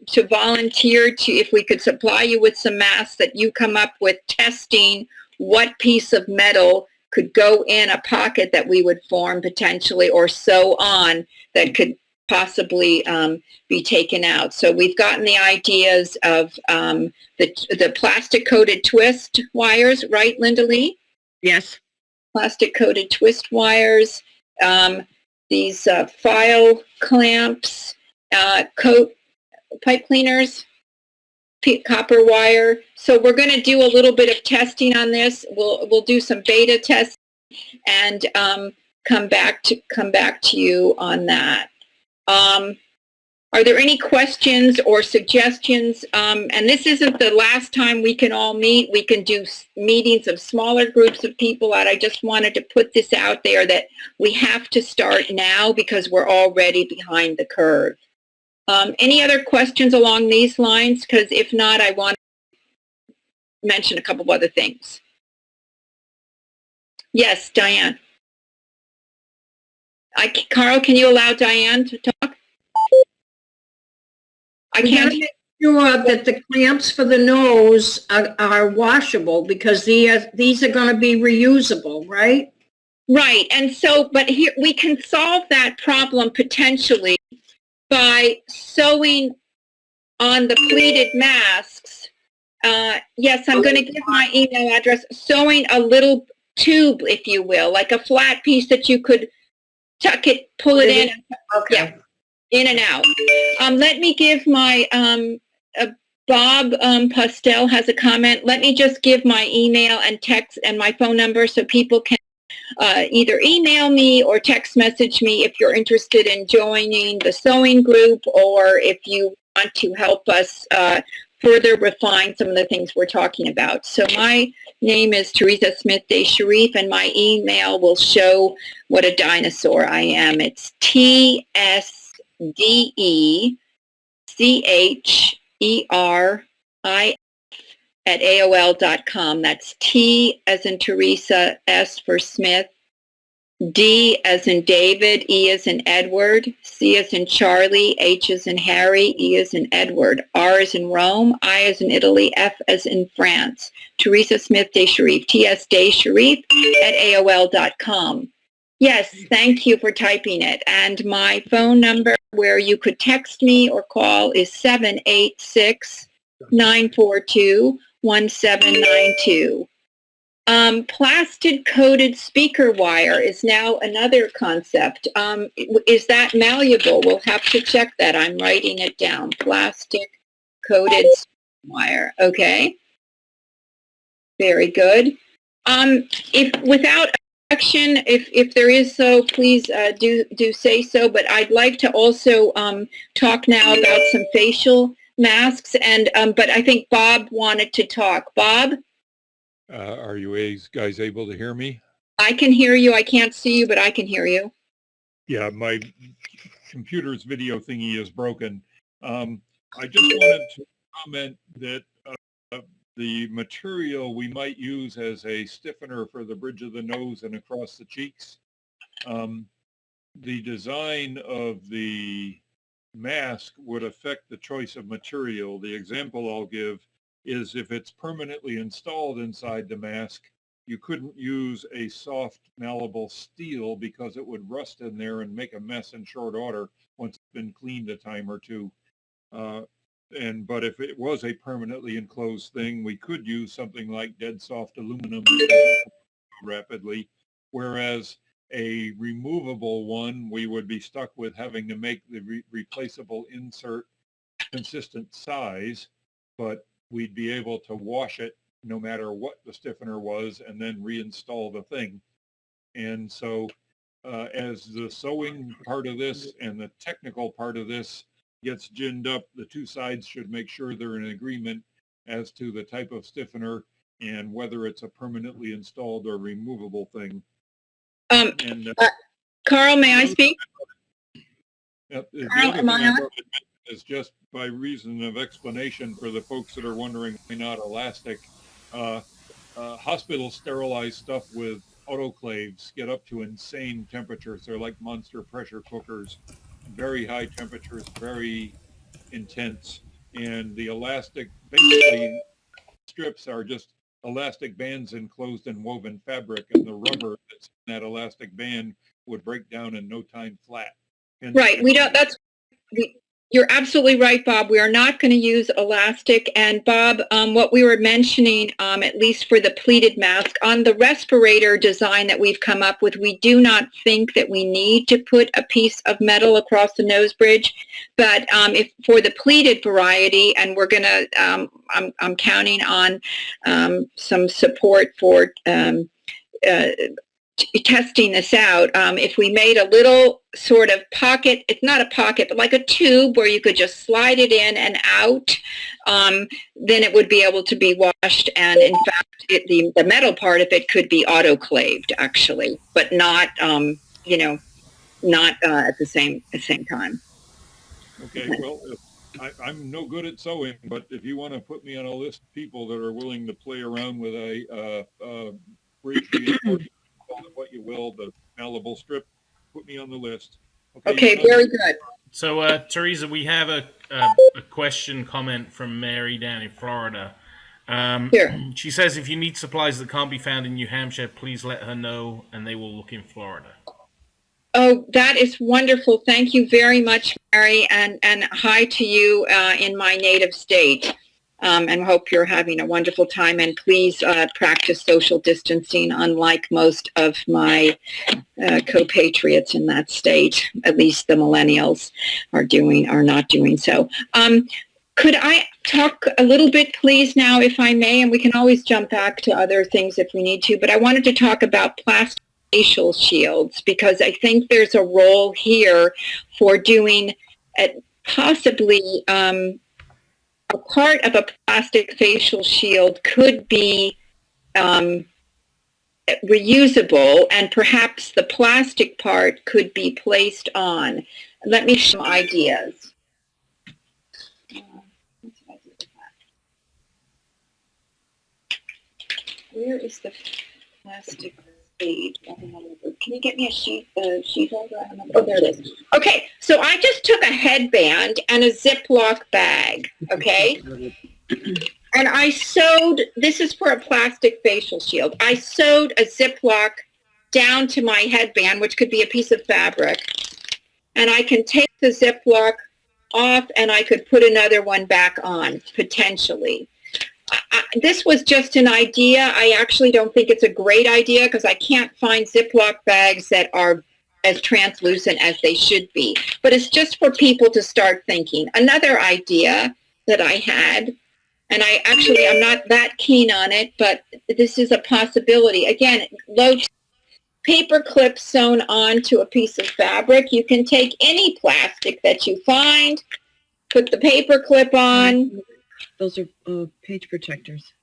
to volunteer to, if we could supply you with some masks, that you come up with testing what piece of metal could go in a pocket that we would form potentially, or sew on, that could possibly be taken out. So we've gotten the ideas of the plastic coated twist wires, right, Linda Lee?
Yes.
Plastic coated twist wires, these file clamps, coat pipe cleaners, copper wire. So we're going to do a little bit of testing on this. We'll do some beta tests and come back to you on that. Are there any questions or suggestions? And this isn't the last time we can all meet. We can do meetings of smaller groups of people. And I just wanted to put this out there that we have to start now because we're already behind the curve. Any other questions along these lines? Because if not, I want to mention a couple of other things. Yes, Diane. Carl, can you allow Diane to talk? I
We
can't.
gotta make sure that the clamps for the nose are washable, because these are gonna be reusable, right?
Right, and so, but here, we can solve that problem potentially by sewing on the pleated masks. Yes, I'm going to give my email address, sewing a little tube, if you will, like a flat piece that you could tuck it, pull it in,
Okay.
yeah, in and out. Let me give my, Bob Postel has a comment. Let me just give my email and text and my phone number so people can either email me or text message me if you're interested in joining the sewing group, or if you want to help us further refine some of the things we're talking about. So my name is Teresa Smith de Sharif, and my email will show what a dinosaur I am. It's TSDECHERI@AOL.com. That's T as in Teresa, S for Smith, D as in David, E as in Edward, C as in Charlie, H as in Harry, E as in Edward, R as in Rome, I as in Italy, F as in France. Teresa Smith de Sharif, TS de Sharif @AOL.com. Yes, thank you for typing it. And my phone number where you could text me or call is 786-942-1792. Plastic coated speaker wire is now another concept. Is that malleable? We'll have to check that. I'm writing it down. Plastic coated wire. Okay. Very good. If without objection, if there is so, please do say so. But I'd like to also talk now about some facial masks. And but I think Bob wanted to talk. Bob?
Are you guys able to hear me?
I can hear you. I can't see you, but I can hear you.
Yeah, my computer's video thingy is broken. I just wanted to comment that The material we might use as a stiffener for the bridge of the nose and across the cheeks. The design of the mask would affect the choice of material. The example I'll give is if it's permanently installed inside the mask, you couldn't use a soft, malleable steel because it would rust in there and make a mess in short order once it's been cleaned a time or two. But if it was a permanently enclosed thing, we could use something like dead soft aluminum rapidly, whereas a removable one, we would be stuck with having to make the replaceable insert consistent size, but we'd be able to wash it no matter what the stiffener was and then reinstall the thing. And so as the sewing part of this and the technical part of this gets ginned up, the two sides should make sure they're in agreement as to the type of stiffener and whether it's a permanently installed or removable thing.
Carl, may I speak?
The
Carl,
other
am
thing
I
I
on?
brought is just by reason of explanation for the folks that are wondering why not elastic. Hospitals sterilize stuff with autoclaves, get up to insane temperatures. They're like monster pressure cookers, very high temperatures, very intense. And the elastic, basically, strips are just elastic bands enclosed in woven fabric, and the rubber that's in that elastic band would break down in no time flat. And
Right. You're absolutely right, Bob. We are not going to use elastic. And Bob, what we were mentioning, at least for the pleated mask, on the respirator design that we've come up with, we do not think that we need to put a piece of metal across the nose bridge. But if for the pleated variety, and we're going to, I'm counting on some support for testing this out. If we made a little sort of pocket, it's not a pocket, but like a tube where you could just slide it in and out, then it would be able to be washed. And in fact, the metal part of it could be autoclaved actually, but not, not at the same time.
Okay, well, I'm no good at sewing, but if you want to put me on a list of people that are willing to play around with a bridge reinforcement, call it what you will, the malleable strip, put me on the list.
Okay, very good.
So, Teresa, we have a comment from Mary down in Florida.
Here.
She says, if you need supplies that can't be found in New Hampshire, please let her know and they will look in Florida.
Oh, that is wonderful. Thank you very much, Mary, and hi to you in my native state. And hope you're having a wonderful time. And please practice social distancing, unlike most of my compatriots in that state. At least the millennials are not doing so. Could I talk a little bit, please, now, if I may? And we can always jump back to other things if we need to. But I wanted to talk about plastic facial shields, because I think there's a role here for doing possibly a part of a plastic facial shield could be reusable, and perhaps the plastic part could be placed on. Let me show some ideas. Where is the plastic page? Can you get me a sheet holder? Oh, there it is. Okay, so I just took a headband and a Ziploc bag, okay? And I sewed, this is for a plastic facial shield. I sewed a Ziploc down to my headband, which could be a piece of fabric. And I can take the Ziploc off and I could put another one back on, potentially. This was just an idea. I actually don't think it's a great idea because I can't find Ziploc bags that are as translucent as they should be. But it's just for people to start thinking. Another idea that I had, and I'm not that keen on it, but this is a possibility. Again, paper clips sewn onto a piece of fabric. You can take any plastic that you find, put the paper clip on.
Those are page protectors.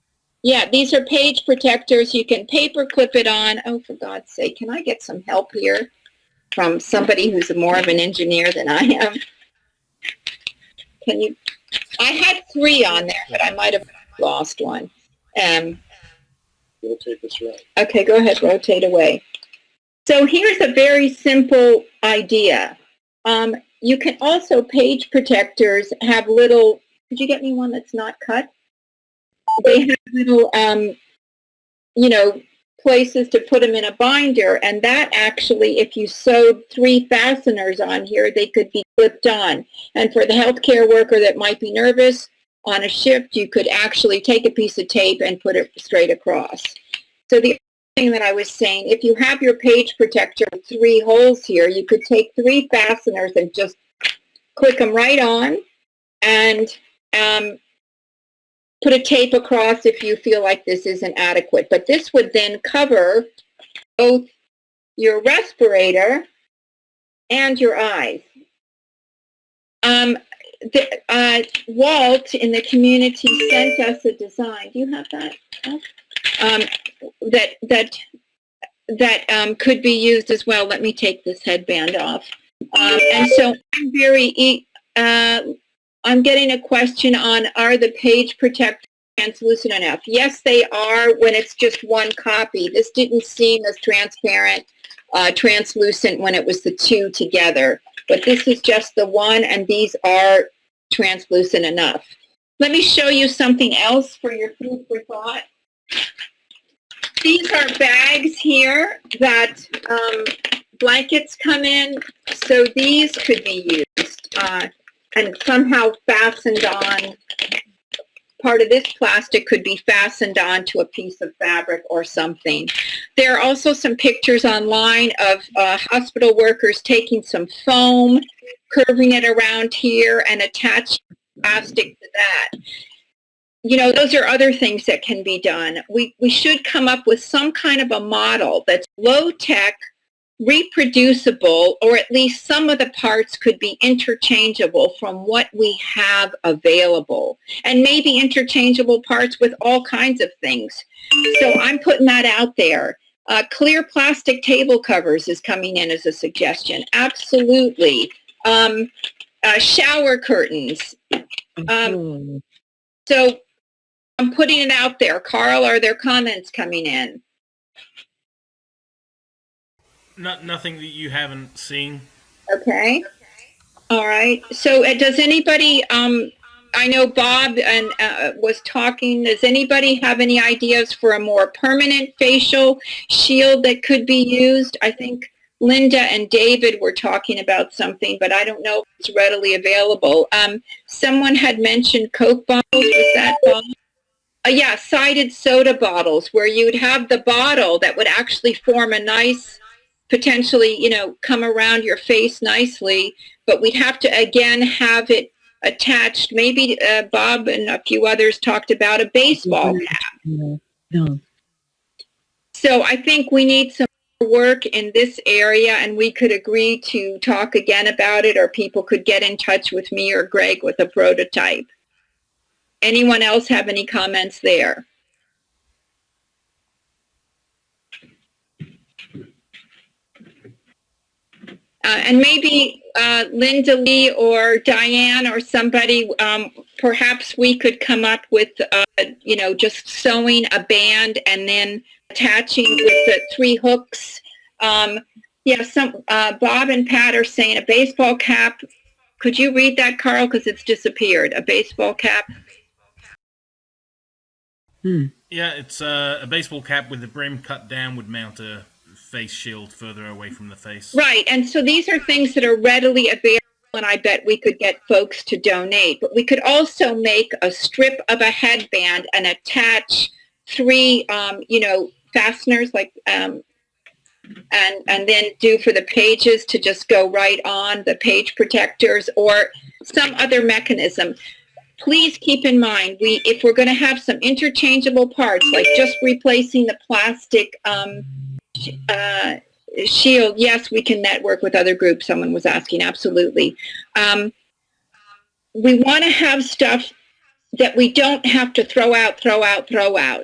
Yeah, these are page protectors. You can paper clip it on. Oh, for God's sake, can I get some help here from somebody who's more of an engineer than I am? Can you? I had 3 on there, but I might have lost one.
Rotate this around.
Okay, go ahead, rotate away. So here's a very simple idea. You can also, page protectors have little, could you get me one that's not cut? They have little, places to put them in a binder, and that actually, if you sewed 3 fasteners on here, they could be clipped on. And for the healthcare worker that might be nervous on a shift, you could actually take a piece of tape and put it straight across. So the thing that I was saying, if you have your page protector with 3 holes here, you could take 3 fasteners and just click them right on and put a tape across if you feel like this isn't adequate. But this would then cover both your respirator and your eyes. Walt in the community sent us a design. Do you have that? That could be used as well. Let me take this headband off. And so I'm getting a question on, are the page protectors translucent enough? Yes, they are when it's just one copy. This didn't seem as transparent, translucent when it was the 2 together. But this is just the one, and these are translucent enough. Let me show you something else for your food for thought. These are bags here that blankets come in, so these could be used and somehow fastened on. Part of this plastic could be fastened onto a piece of fabric or something. There are also some pictures online of hospital workers taking some foam, curving it around here, and attaching plastic to that. Those are other things that can be done. We should come up with some kind of a model that's low-tech, reproducible, or at least some of the parts could be interchangeable from what we have available, and maybe interchangeable parts with all kinds of things. So I'm putting that out there. Clear plastic table covers is coming in as a suggestion. Absolutely. Shower curtains. So I'm putting it out there. Carl, are there comments coming in?
Nothing that you haven't seen.
Okay. All right. So does anybody, I know Bob was talking, does anybody have any ideas for a more permanent facial shield that could be used? I think Linda and David were talking about something, but I don't know if it's readily available. Someone had mentioned Coke bottles. Was that Bob? Yeah, sided soda bottles, where you would have the bottle that would actually form a nice, potentially, come around your face nicely, but we'd have to, again, have it attached. Maybe Bob and a few others talked about a baseball cap.
No.
So I think we need some work in this area, and we could agree to talk again about it, or people could get in touch with me or Greg with a prototype. Anyone else have any comments there? And maybe Linda Lee or Diane or somebody, perhaps we could come up with, just sewing a band and then attaching with the 3 hooks. Bob and Pat are saying a baseball cap. Could you read that, Carl? Because it's disappeared. A baseball cap.
Yeah, it's a baseball cap with the brim cut down would mount a face shield further away from the face.
Right, and so these are things that are readily available, and I bet we could get folks to donate. But we could also make a strip of a headband and attach 3, fasteners, like, and then do for the pages to just go right on the page protectors or some other mechanism. Please keep in mind, if we're going to have some interchangeable parts, like just replacing the plastic shield, yes, we can network with other groups. Someone was asking, absolutely. We want to have stuff that we don't have to throw out.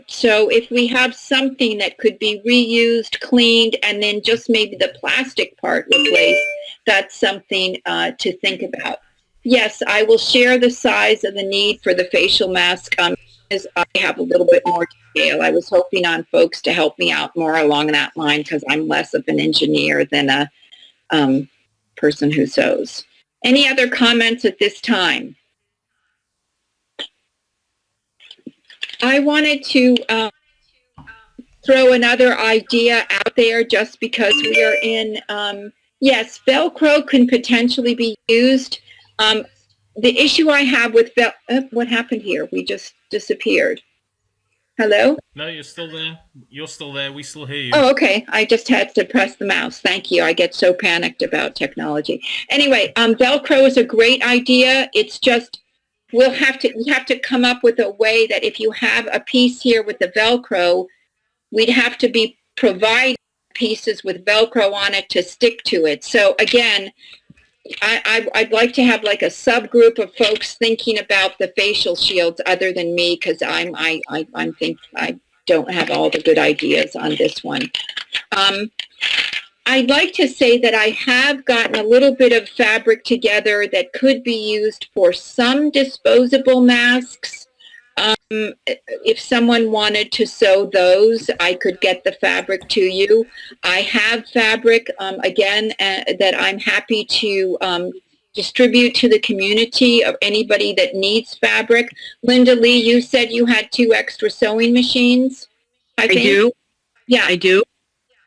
So if we have something that could be reused, cleaned, and then just maybe the plastic part replaced, that's something to think about. Yes, I will share the size of the need for the facial mask is I have a little bit more detail. I was hoping on folks to help me out more along that line because I'm less of an engineer than a person who sews. Any other comments at this time? I wanted to throw another idea out there just because we are in, yes, Velcro can potentially be used. The issue I have with what happened here? We just disappeared. Hello?
No, you're still there. You're still there. We still hear you.
Oh, okay. I just had to press the mouse. Thank you. I get so panicked about technology. Anyway, Velcro is a great idea. It's just, we have to come up with a way that if you have a piece here with the Velcro, we'd have to be providing pieces with Velcro on it to stick to it. So again, I'd like to have like a subgroup of folks thinking about the facial shields other than me, because I don't have all the good ideas on this one. I'd like to say that I have gotten a little bit of fabric together that could be used for some disposable masks. If someone wanted to sew those, I could get the fabric to you. I have fabric, again, that I'm happy to distribute to the community of anybody that needs fabric. Linda Lee, you said you had 2 extra sewing machines, I think?
do.
Yeah.
I do.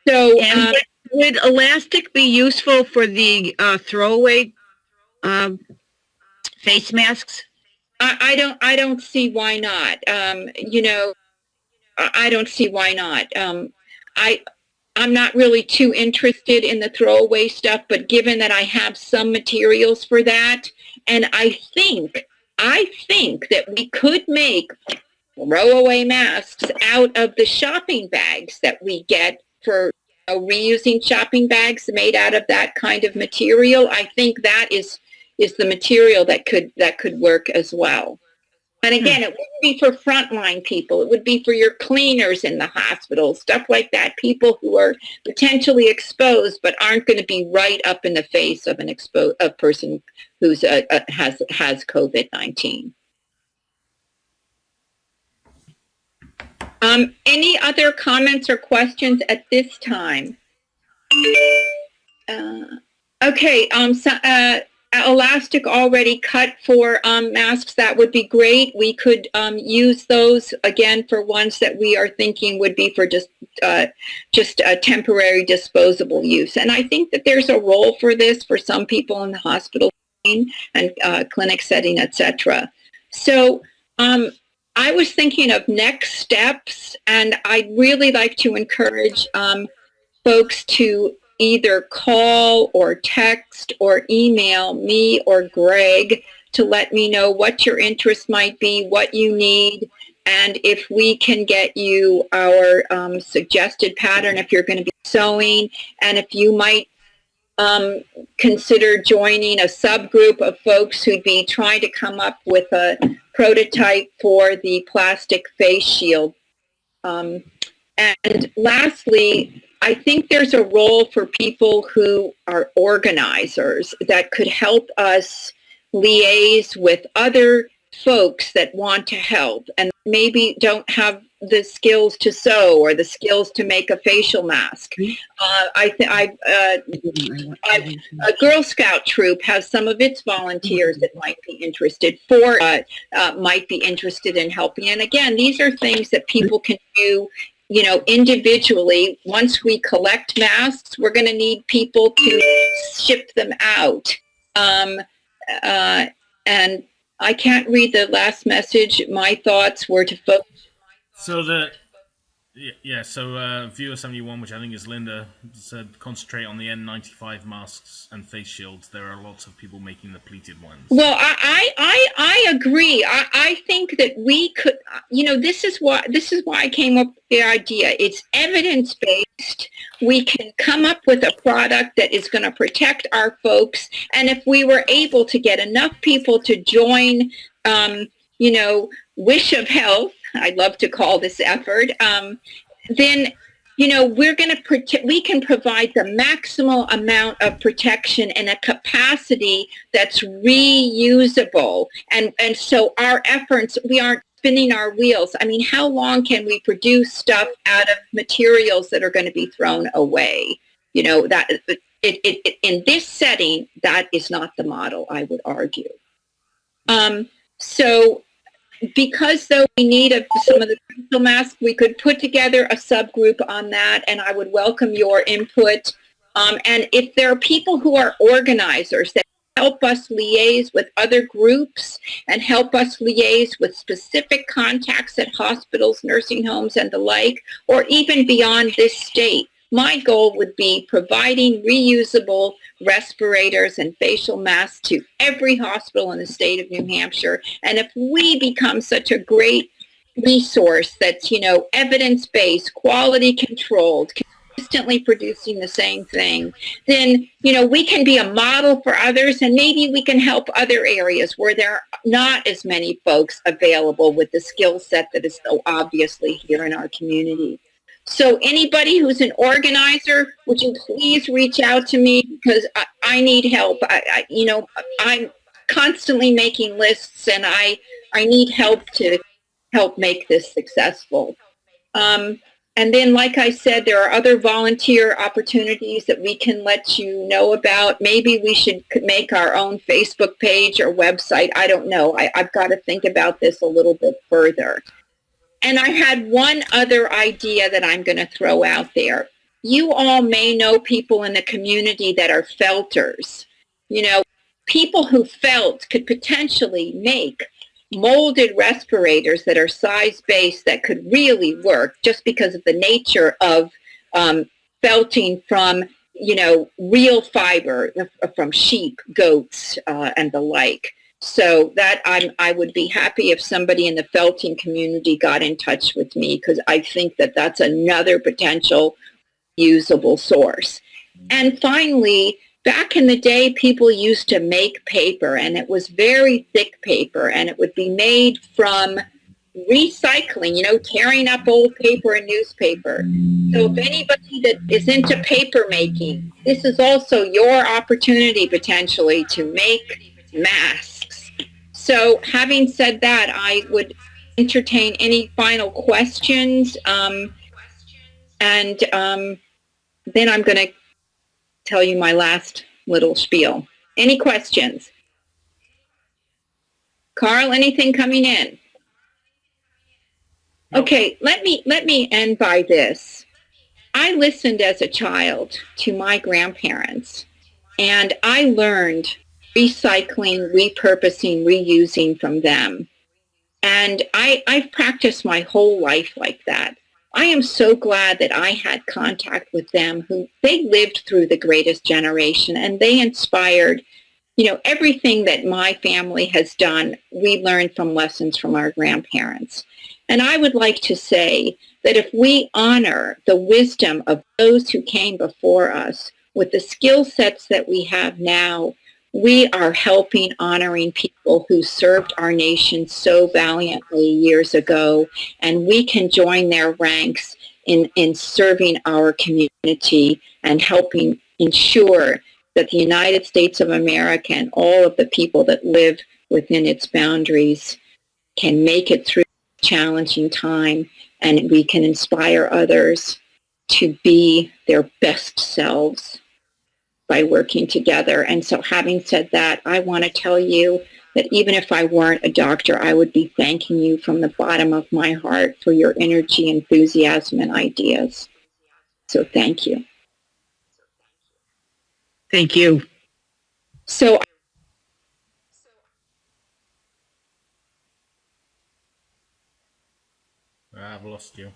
So,
And would elastic be useful for the throwaway face masks?
I don't see why not. You know, I don't see why not. I'm not really too interested in the throwaway stuff, but given that I have some materials for that, and I think that we could make throwaway masks out of the shopping bags that we get for reusing shopping bags made out of that kind of material. I think that is the material that could work as well. And again, it wouldn't be for frontline people. It would be for your cleaners in the hospital, stuff like that, people who are potentially exposed but aren't going to be right up in the face of a person who's has COVID-19. Any other comments or questions at this time? Okay, elastic already cut for masks, that would be great. We could use those again for ones that we are thinking would be for just a temporary disposable use. And I think that there's a role for this for some people in the hospital and clinic setting, etc. So I was thinking of next steps, and I'd really like to encourage folks to either call or text or email me or Greg to let me know what your interest might be, what you need, and if we can get you our suggested pattern if you're going to be sewing, and if you might consider joining a subgroup of folks who'd be trying to come up with a prototype for the plastic face shield. And lastly, I think there's a role for people who are organizers that could help us liaise with other folks that want to help and maybe don't have the skills to sew or the skills to make a facial mask. A Girl Scout troop has some of its volunteers that might be interested might be interested in helping. And again, these are things that people can do, you know, individually. Once we collect masks, we're going to need people to ship them out. And I can't read the last message. My thoughts were to focus.
So viewer 71, which I think is Linda, said concentrate on the N95 masks and face shields. There are lots of people making the pleated ones.
Well, I agree. I think that we could, you know, this is why I came up with the idea. It's evidence-based. We can come up with a product that is going to protect our folks. And if we were able to get enough people to join, you know, Wish of Health, I'd love to call this effort, then, you know, we can provide the maximal amount of protection in a capacity that's reusable. And so our efforts, we aren't spinning our wheels. I mean, how long can we produce stuff out of materials that are going to be thrown away? You know, that in this setting, that is not the model, I would argue. So because though we need some of the facial masks, we could put together a subgroup on that, and I would welcome your input. And if there are people who are organizers that help us liaise with other groups and help us liaise with specific contacts at hospitals, nursing homes, and the like, or even beyond this state, my goal would be providing reusable respirators and facial masks to every hospital in the state of New Hampshire. And if we become such a great resource that's, you know, evidence-based, quality controlled, consistently producing the same thing, then, you know, we can be a model for others, and maybe we can help other areas where there are not as many folks available with the skill set that is so obviously here in our community. So anybody who's an organizer, would you please reach out to me, because I need help. You know, I'm constantly making lists, and I need help to help make this successful. And then, like I said, there are other volunteer opportunities that we can let you know about. Maybe we should make our own Facebook page or website. I don't know. I've got to think about this a little bit further. And I had one other idea that I'm going to throw out there. You all may know people in the community that are felters. You know, people who felt could potentially make molded respirators that are size-based that could really work just because of the nature of felting from, you know, real fiber from sheep, goats, and the like. So that I would be happy if somebody in the felting community got in touch with me, because I think that that's another potential usable source. And finally, back in the day, people used to make paper, and it was very thick paper, and it would be made from recycling, you know, tearing up old paper and newspaper. So if anybody that is into paper making, this is also your opportunity potentially to make masks. So having said that, I would entertain any final questions, and then I'm going to tell you my last little spiel. Any questions? Carl, anything coming in? Okay, let me end by this. I listened as a child to my grandparents, and I learned recycling, repurposing, reusing from them. And I've practiced my whole life like that. I am so glad that I had contact with them, who they lived through the greatest generation, and they inspired, you know, everything that my family has done. We learned from lessons from our grandparents. And I would like to say that if we honor the wisdom of those who came before us with the skill sets that we have now, we are helping honoring people who served our nation so valiantly years ago, and we can join their ranks in serving our community and helping ensure that the United States of America and all of the people that live within its boundaries can make it through a challenging time, and we can inspire others to be their best selves by working together. And so having said that, I want to tell you that even if I weren't a doctor, I would be thanking you from the bottom of my heart for your energy, enthusiasm, and ideas. So thank you.
Thank you.
So
I've lost you.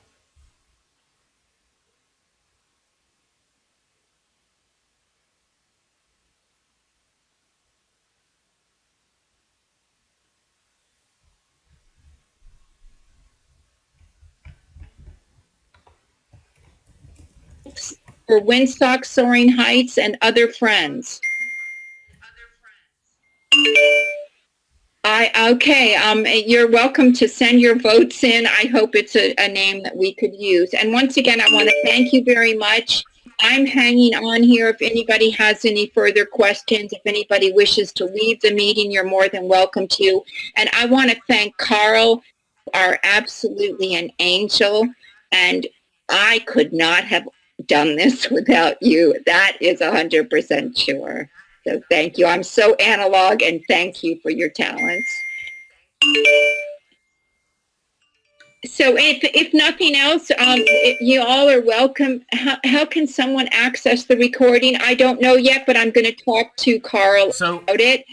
for Windsock, Soaring Heights, and other friends. You're welcome to send your votes in. I hope it's a name that we could use. And once again, I want to thank you very much. I'm hanging on here if anybody has any further questions. If anybody wishes to leave the meeting, you're more than welcome to. And I want to thank Carl are absolutely an angel, and I could not have done this without you. That is 100% sure. So thank you. I'm so analog, and thank you for your talents. So if nothing else, you all are welcome. How can someone access the recording? I don't know yet, but I'm going to talk to Carl about it.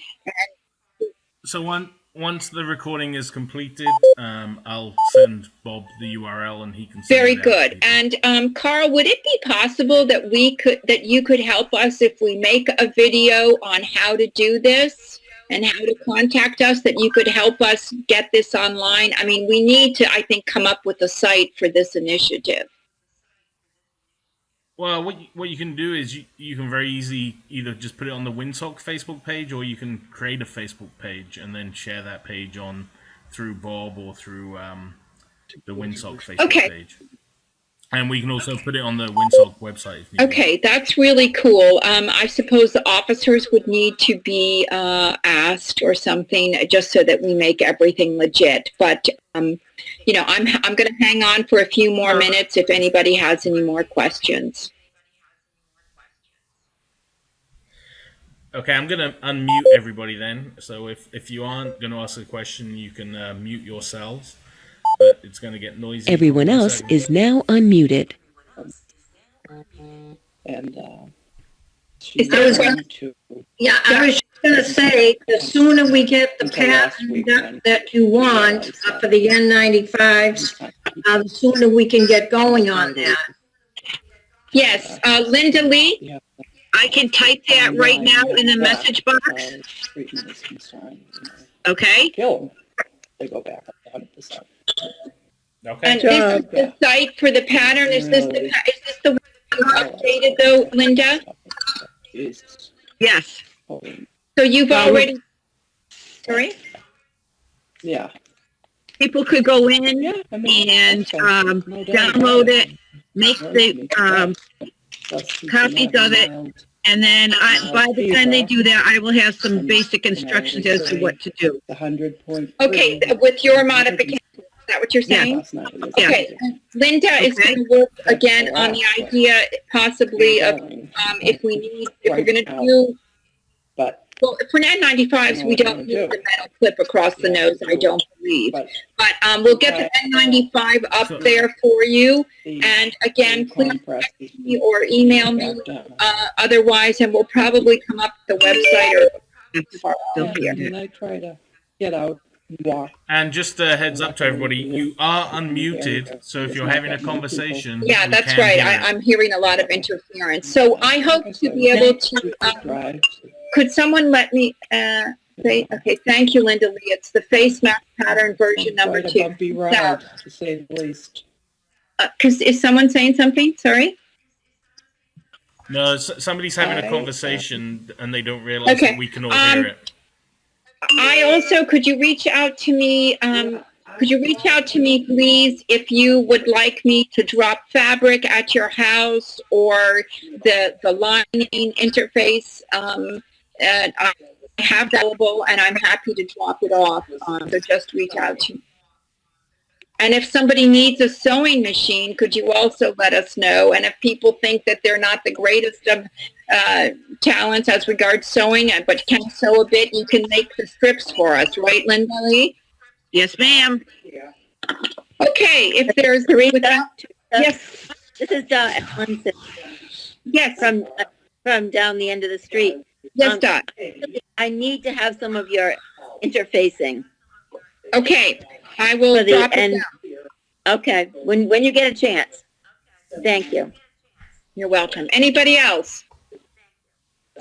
So once the recording is completed, I'll send Bob the URL and he can send
Very
it out
good.
to people.
And Carl, would it be possible that you could help us if we make a video on how to do this and how to contact us, that you could help us get this online? I mean, we need to, I think, come up with a site for this initiative.
Well, what you can do is you can very easily either just put it on the Windsock Facebook page, or you can create a Facebook page and then share that page on through Bob or through the Windsock Facebook page. And we can also put it on the Windsock website if needed.
Okay, that's really cool. I suppose the officers would need to be asked or something, just so that we make everything legit. But you know, I'm going to hang on for a few more minutes if anybody has any more questions.
Okay, I'm going to unmute everybody then. So if you aren't going to ask a question, you can mute yourselves. But it's going to get noisy.
Everyone else is now unmuted.
And
I was going to going to say, the sooner we get the pattern that you want for the N95s, the sooner we can get going on that.
Yes, Linda Lee?
I can type that right now in the message box. Okay.
Kill them. They go back 100%.
Okay.
And this is the site for the pattern. Is this the one you updated though, Linda?
Yes.
So you've already, sorry?
Yeah.
People could go in and download it, make the copies of it, and then by the time they do that, I will have some basic instructions as to what to do.
Okay, with your modification. Is that what you're saying?
Yeah.
Okay, Linda is going to work again on the idea possibly of if we're going to do, well, for N95s, we don't need the metal clip across the nose, I don't believe. But we'll get the N95 up there for you. And again, please text me or email me otherwise, and we'll probably come up with the website or here.
And I try to get out.
And just a heads up to everybody, you are unmuted, so if you're having a conversation...
Yeah, that's right. I'm hearing a lot of interference. So I hope to be able to... could someone let me say... Okay, thank you, Linda Lee. It's the face mask pattern version number 2.
Now, to say the least.
Is someone saying something? Sorry?
No, somebody's having a conversation and they don't realize that we can all hear it.
I also, could you reach out to me, please, if you would like me to drop fabric at your house or the lining interface, and I have that available, and I'm happy to drop it off, so just reach out to me. And if somebody needs a sewing machine, could you also let us know? And if people think that they're not the greatest of talents as regards sewing, but can sew a bit, you can make the strips for us, right, Linda Lee?
Yes, ma'am.
Okay, if there's without, yes,
this is Ellen
yes,
from down the end of the street.
Yes, Dot.
I need to have some of your interfacing.
Okay, I will drop it down.
Okay, when you get a chance. Thank you.
You're welcome. Anybody else?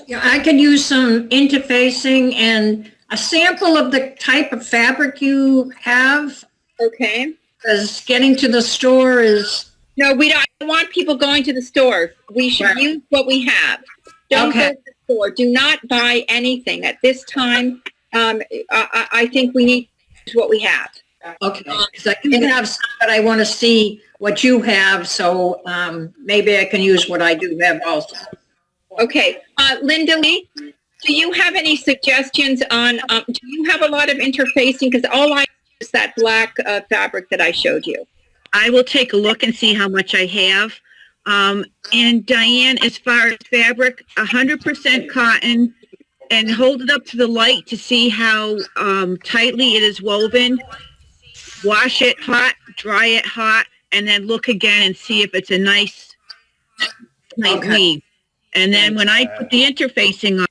Yeah, I could use some interfacing and a sample of the type of fabric you have.
Okay.
Because getting to the store is...
No, we don't. I don't want people going to the store. We should use what we have. Don't go to the store. Do not buy anything at this time. I think we need to use what we have.
Okay, because I can have some, but I want to see what you have, so maybe I can use what I do have also.
Okay, Linda Lee, do you have any suggestions on, do you have a lot of interfacing? Because all I that black fabric that I showed you.
I will take a look and see how much I have. And Diane, as far as fabric, 100% cotton, and hold it up to the light to see how tightly it is woven. Wash it hot, dry it hot, and then look again and see if it's a nice weave. And then when I put the interfacing on,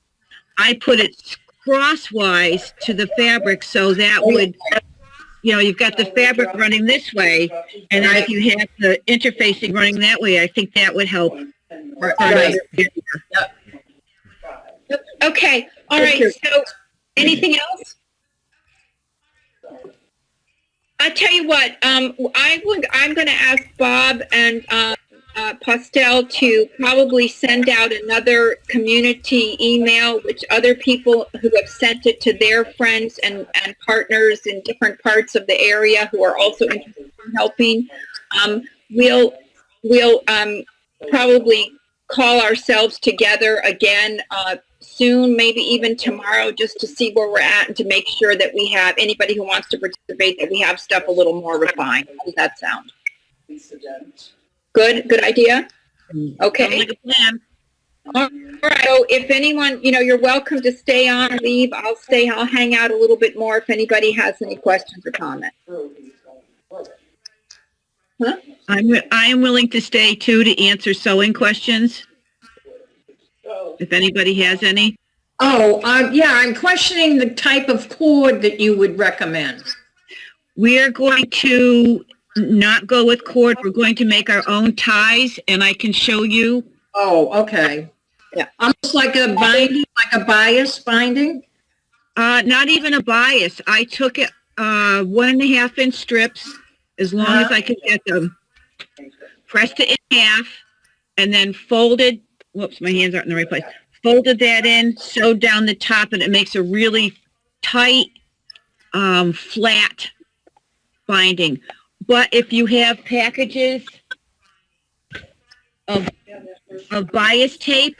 I put it crosswise to the fabric, so that would, you've got the fabric running this way, and then if you have the interfacing running that way, I think that would help.
Right. Okay, all right, so anything else? I tell you what, I'm going to ask Bob and Postel to probably send out another community email, which other people who have sent it to their friends and partners in different parts of the area who are also interested in helping. We'll probably call ourselves together again soon, maybe even tomorrow, just to see where we're at and to make sure that we have anybody who wants to participate, that we have stuff a little more refined. How does that sound? Good idea? Okay.
Sounds like a plan.
All right, so if anyone, you're welcome to stay on or leave. I'll stay, I'll hang out a little bit more if anybody has any questions or comments. Huh?
I am willing to stay too to answer sewing questions, if anybody has any.
Oh, yeah, I'm questioning the type of cord that you would recommend.
We are going to not go with cord. We're going to make our own ties, and I can show you.
Oh, okay. Yeah, almost like a binding, like a bias binding?
Not even a bias. I took it 1.5 inch strips, as long as I could get them. Pressed it in half, and then folded. Whoops, my hands aren't in the right place. Folded that in, sewed down the top, and it makes a really tight, flat binding. But if you have packages of bias tape,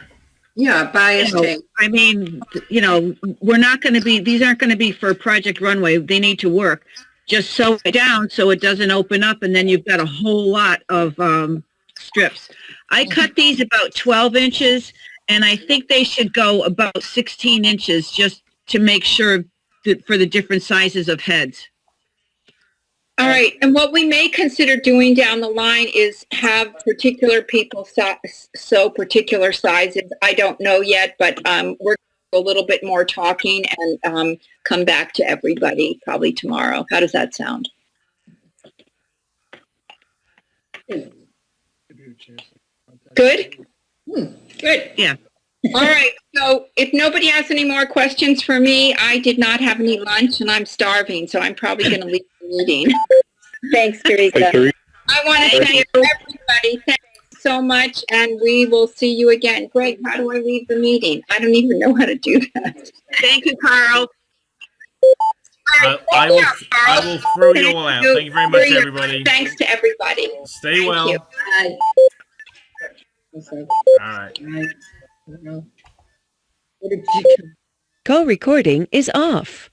yeah, bias tape.
I mean, we're not going to be, these aren't going to be for Project Runway. They need to work. Just sew it down so it doesn't open up, and then you've got a whole lot of strips. I cut these about 12 inches, and I think they should go about 16 inches just to make sure that for the different sizes of heads.
All right, and what we may consider doing down the line is have particular people sew particular sizes. I don't know yet, but we're a little bit more talking and come back to everybody probably tomorrow. How does that sound? Good? Good.
Yeah.
All right, so if nobody has any more questions for me, I did not have any lunch and I'm starving, so I'm probably going to leave the meeting.
Thanks, Teresa.
I want to thank everybody. Thanks so much, and we will see you again. Greg, how do I leave the meeting? I don't even know how to do that.
Thank you, Carl.
I will throw you all out. Thank you very much, everybody.
Thanks to everybody.
Stay well.
You.
All right.
Call recording is off.